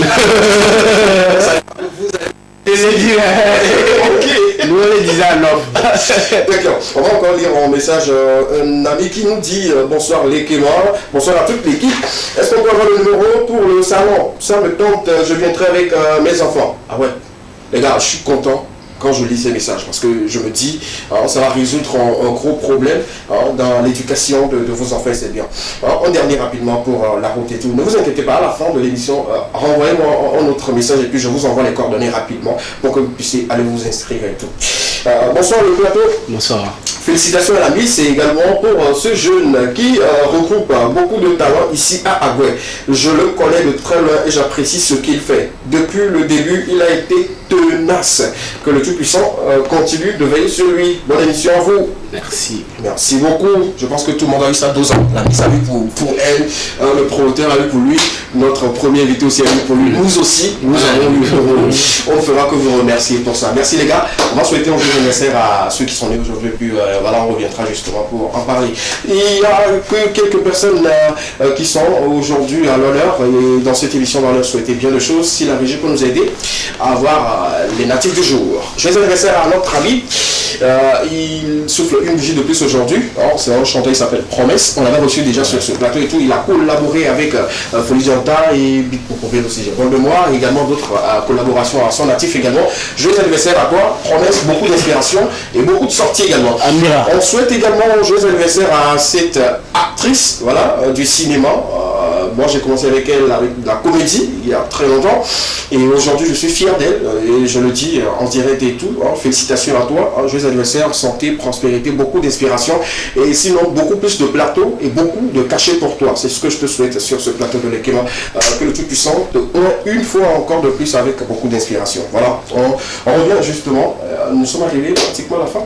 Nous on les disait à l'homme. D'accord, on va encore lire un message. Un ami qui nous dit bonsoir les Kémois, bonsoir à toute l'équipe. Est-ce qu'on peut avoir le numéro pour le salon? Ça me tente, je viendrai avec mes enfants. Ah ouais, les gars, je suis content quand je lis ces messages parce que je me dis ça va résoudre un gros problème dans l'éducation de vos enfants, c'est bien. En dernier rapidement pour la route et tout, ne vous inquiétez pas, à la fin de l'émission, renvoyez-moi un autre message et puis je vous envoie les coordonnées rapidement pour que vous puissiez aller vous inscrire et tout. Bonsoir le plateau. Bonsoir. Félicitations à la Miss et également pour ce jeune qui regroupe beaucoup de talents ici à Agoué. Je le connais de très loin et j'apprécie ce qu'il fait. Depuis le début, il a été tenace. Que le Tout-Puissant continue de veiller sur lui. Bonne émission à vous. Merci. Merci beaucoup. Je pense que tout le monde a eu ça 2 ans. La Miss a vu pour elle, le promoteur a vu pour lui, notre premier invité aussi a vu pour lui. Nous aussi, nous avons eu pour vous. On ne fera que vous remercier pour ça. Merci les gars. On va souhaiter un joyeux anniversaire à ceux qui sont nés aujourd'hui. Puis voilà, on reviendra justement pour en parler. Il y a que quelques personnes qui sont aujourd'hui à l'honneur. Et dans cette émission, on va leur souhaiter bien de choses. Si la régie peut nous aider à avoir les natifs du jour. Joyeux anniversaire à notre ami. Il souffle une bougie de plus aujourd'hui. C'est un chanteur qui s'appelle Promesse. On l'avait reçu déjà sur ce plateau et tout. Il a collaboré avec Folie Dianta et Big Popo aussi. J'ai bon de moi. Et également d'autres collaborations à son natif également. Joyeux anniversaire à toi. Promesse, beaucoup d'inspiration et beaucoup de sorties également. Amira. On souhaite également un joyeux anniversaire à cette actrice du cinéma. Moi j'ai commencé avec elle avec la comédie il y a très longtemps et aujourd'hui je suis fier d'elle et je le dis en direct et tout. Félicitations à toi, joyeux anniversaire, santé, prospérité, beaucoup d'inspiration et sinon beaucoup plus de plateaux et beaucoup de cachets pour toi. C'est ce que je te souhaite sur ce plateau de l'Ekema, que le Tout-Puissant te une fois encore de plus avec beaucoup d'inspiration. Voilà, on revient justement, nous sommes arrivés pratiquement à la fin.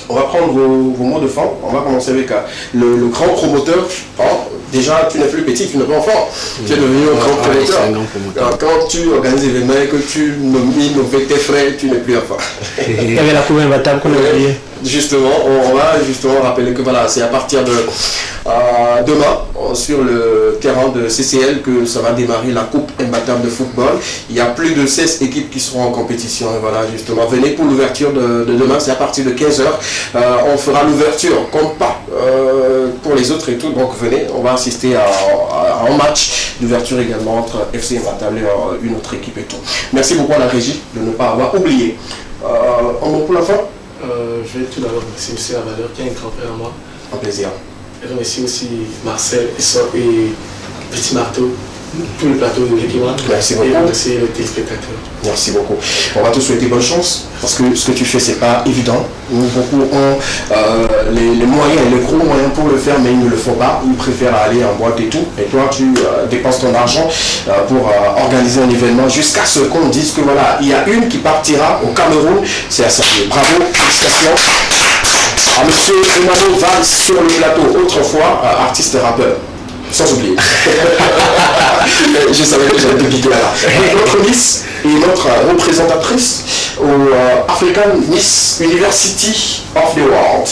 On va prendre vos mots de fin. On va commencer avec le grand promoteur. Déjà, tu n'es plus petit, tu n'es pas enfant. Tu es devenu un grand promoteur. Quand tu organises des événements et que tu nomines tes frères, tu n'es plus enfant. Il y avait la coupe imbattable qu'on a oubliée. Justement, on va justement rappeler que voilà, c'est à partir de demain sur le terrain de CCL que ça va démarrer la Coupe imbattable de football. Il y a plus de 16 équipes qui seront en compétition. Et voilà, justement, venez pour l'ouverture de demain, c'est à partir de 15h. On fera l'ouverture, compte pas pour les autres et tout. Donc venez, on va assister à un match d'ouverture également entre FC imbattable et une autre équipe et tout. Merci beaucoup à la régie de ne pas avoir oublié. Un mot pour la fin? Je vais tout d'abord remercier M. Lavaleur qui est un grand frère à moi. Un plaisir. Je remercie aussi Marcel et Petit Marteau, tout le plateau de l'équipe. Merci beaucoup. Et remercier les téléspectateurs. Merci beaucoup. On va te souhaiter bonne chance parce que ce que tu fais, c'est pas évident. Beaucoup ont les moyens, les gros moyens pour le faire, mais ils ne le font pas. Ils préfèrent aller en boîte et tout. Et toi, tu dépenses ton argent pour organiser un événement jusqu'à ce qu'on dise que voilà, il y a une qui partira au Cameroun. C'est à saluer. Bravo, félicitations à monsieur Emmanuel Valls sur le plateau, autrefois artiste rappeur. Sans oublier. Je savais que j'allais te piquer là. Notre Miss et notre représentatrice au African Miss University of the World.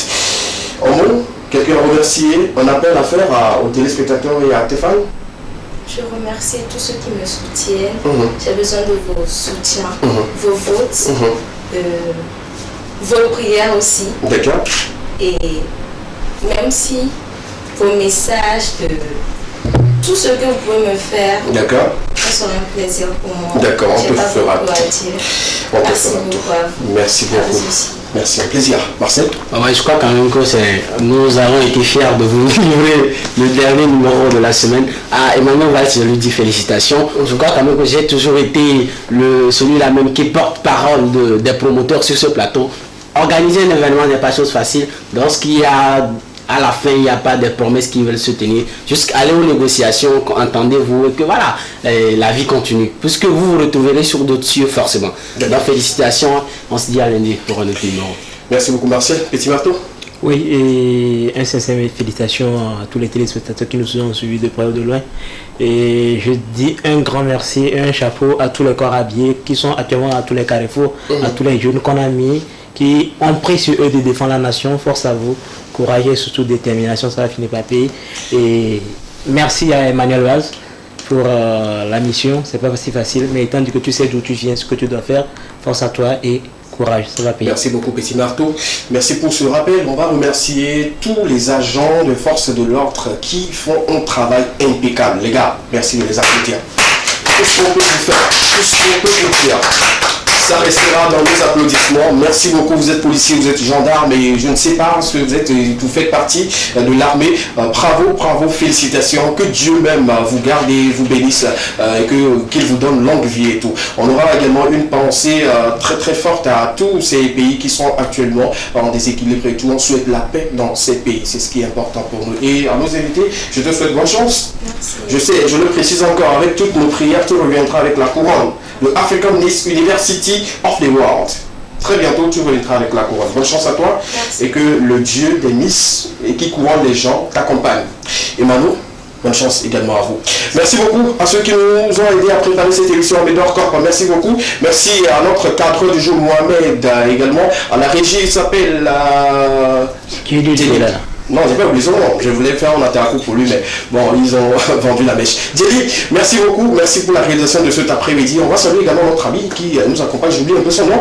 En mot, quelqu'un à remercier, un appel à faire aux téléspectateurs et à tes fans. Je remercie tous ceux qui me soutiennent. J'ai besoin de vos soutiens, vos votes, vos prières aussi. D'accord. Et même si vos messages, de tout ce que vous pouvez me faire, d'accord, ça sera un plaisir pour moi. D'accord, on te fera tout. Merci beaucoup. Merci beaucoup. Merci, un plaisir. Marcel? Je crois quand même que nous avons été fiers de vous livrer le dernier numéro de la semaine. À Emmanuel Valls, je lui dis félicitations. Je crois quand même que j'ai toujours été celui-là même qui porte parole des promoteurs sur ce plateau. Organiser un événement n'est pas chose facile. Dans ce qu'il y a à la fin, il n'y a pas de promesses qui veulent se tenir. Juste aller aux négociations, entendez-vous, et que voilà, la vie continue. Puisque vous vous retrouverez sur d'autres cieux forcément. Donc félicitations, on se dit à lundi pour un autre numéro. Merci beaucoup Marcel. Petit Marteau? Oui, et un sincère félicitations à tous les téléspectateurs qui nous ont suivis de près ou de loin. Et je dis un grand merci et un chapeau à tous les corps habillés qui sont actuellement à tous les carrefours, à tous les jeunes qu'on a mis, qui ont pris sur eux de défendre la nation. Force à vous, courage et surtout détermination, ça va finir par payer. Et merci à Emmanuel Valls pour la mission. C'est pas si facile, mais étant donné que tu sais d'où tu viens, ce que tu dois faire, force à toi et courage, ça va payer. Merci beaucoup Petit Marteau. Merci pour ce rappel. On va remercier tous les agents de force de l'ordre qui font un travail impeccable. Les gars, merci de les applaudir. Tout ce qu'on peut vous faire, tout ce qu'on peut vous faire, ça restera dans nos applaudissements. Merci beaucoup, vous êtes policiers, vous êtes gendarmes et je ne sais pas ce que vous êtes, vous faites partie de l'armée. Bravo, félicitations. Que Dieu même vous garde et vous bénisse et qu'il vous donne longue vie et tout. On aura également une pensée très très forte à tous ces pays qui sont actuellement en déséquilibre et tout. On souhaite la paix dans ces pays, c'est ce qui est important pour nous. Et à nos invités, je te souhaite bonne chance. Merci. Je sais, je le précise encore, avec toutes nos prières, tu reviendras avec la couronne. Le African Miss University of the World. Très bientôt, tu reviendras avec la couronne. Bonne chance à toi. Merci. Et que le Dieu des Miss et qui couronne les gens t'accompagne. Emmanuel, bonne chance également à vous. Merci beaucoup à ceux qui nous ont aidés à préparer cette émission à Médor Corp. Merci beaucoup. Merci à notre cadre du jour, Mohamed, également. À la régie, il s'appelle... Non, j'ai pas oublié son nom. Je voulais faire un interaccoup pour lui, mais bon, ils ont vendu la mèche. Jerry, merci beaucoup. Merci pour la réalisation de cet après-midi. On va saluer également notre ami qui nous accompagne. J'oublie un peu son nom.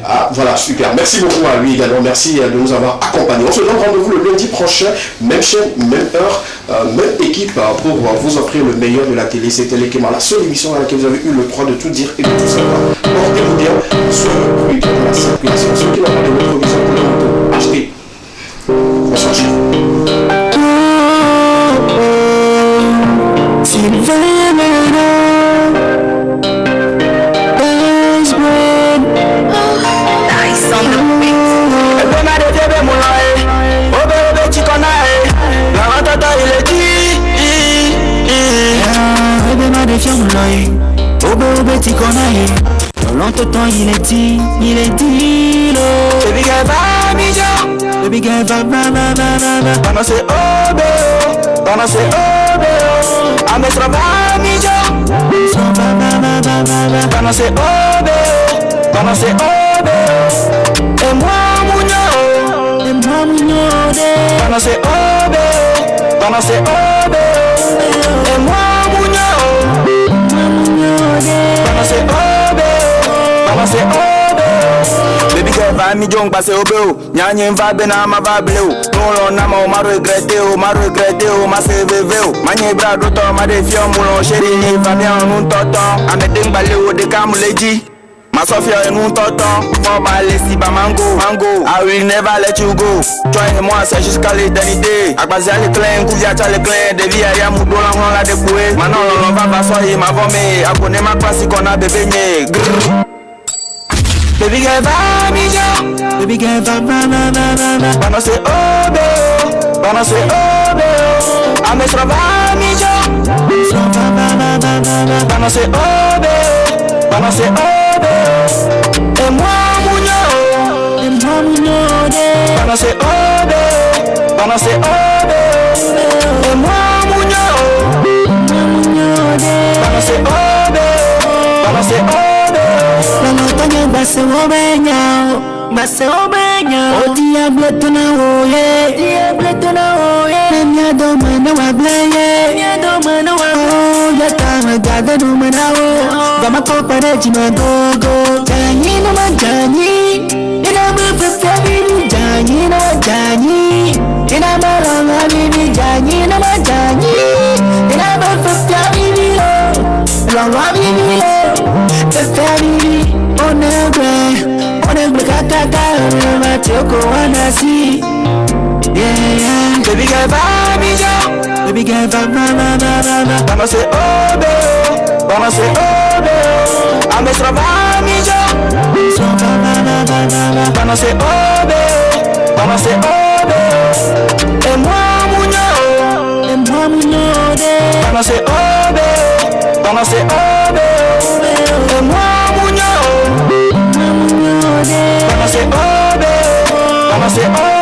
Ah, voilà, super. Merci beaucoup à lui également. Merci de nous avoir accompagnés. On se donne rendez-vous le lundi prochain. Même chaîne, même heure, même équipe pour vous offrir le meilleur de la télé. C'était l'Ekema, la seule émission dans laquelle vous avez eu le droit de tout dire et de tout savoir. Portez-vous bien. Soyez bien dans la circulation. Ceux qui n'ont pas de rétroviseur pour les motos, achetez. On change. Longtemps il est dit Baby girl va mijo Baby girl va Bana se obeo Amestra va mijo Bana se obeo Et moi mounio Pendant c'est obé, pendant c'est obé. Et moi mounio, pendant c'est obé, pendant c'est obé. Baby girl va mi jong passe obé o, nyanye va bena ma va bleu. Non na ma regretté o, ma CVV o. Manye bra doto ma défiant moulon chéri ni va bien nous tonton. Amedeng balé o de kamuleji. Ma Sophia et nous tonton, faut baler si ba mango. I will never let you go. Toi et moi c'est jusqu'à l'éternité. Akbazia le clé, Kouvia tcha le clé. Devi a ya moudou la on la dépoué. Maintenant on va pas soyer ma vomé. Abonné ma classe qu'on a bébé né. Baby girl va mignon. Baby girl va pendant c'est obé, pendant c'est obé. Amesro va mignon. Pendant c'est obé, pendant c'est obé. Et moi mounio, pendant c'est obé, pendant c'est obé. Et moi mounio, pendant c'est obé, pendant c'est obé. La montagne basse au baigno, au diable ton oye, mia domano a blaye, oh yata magada no manao, gama kopare jimagogo, jani no majani, ina mfata bibi jani no jani, ina malanga bibi jani no majani, ina mfata bibi lo, langa bibi lo, tata bibi, onebre kakaka, matoko wanasi. Yeah, baby girl va mignon, baby girl va pendant c'est obé, pendant c'est obé. Amesro va mignon, pendant c'est obé, pendant c'est obé. Et moi mounio, pendant c'est obé, pendant c'est obé. Et moi mounio, pendant c'est obé, pendant c'est obé.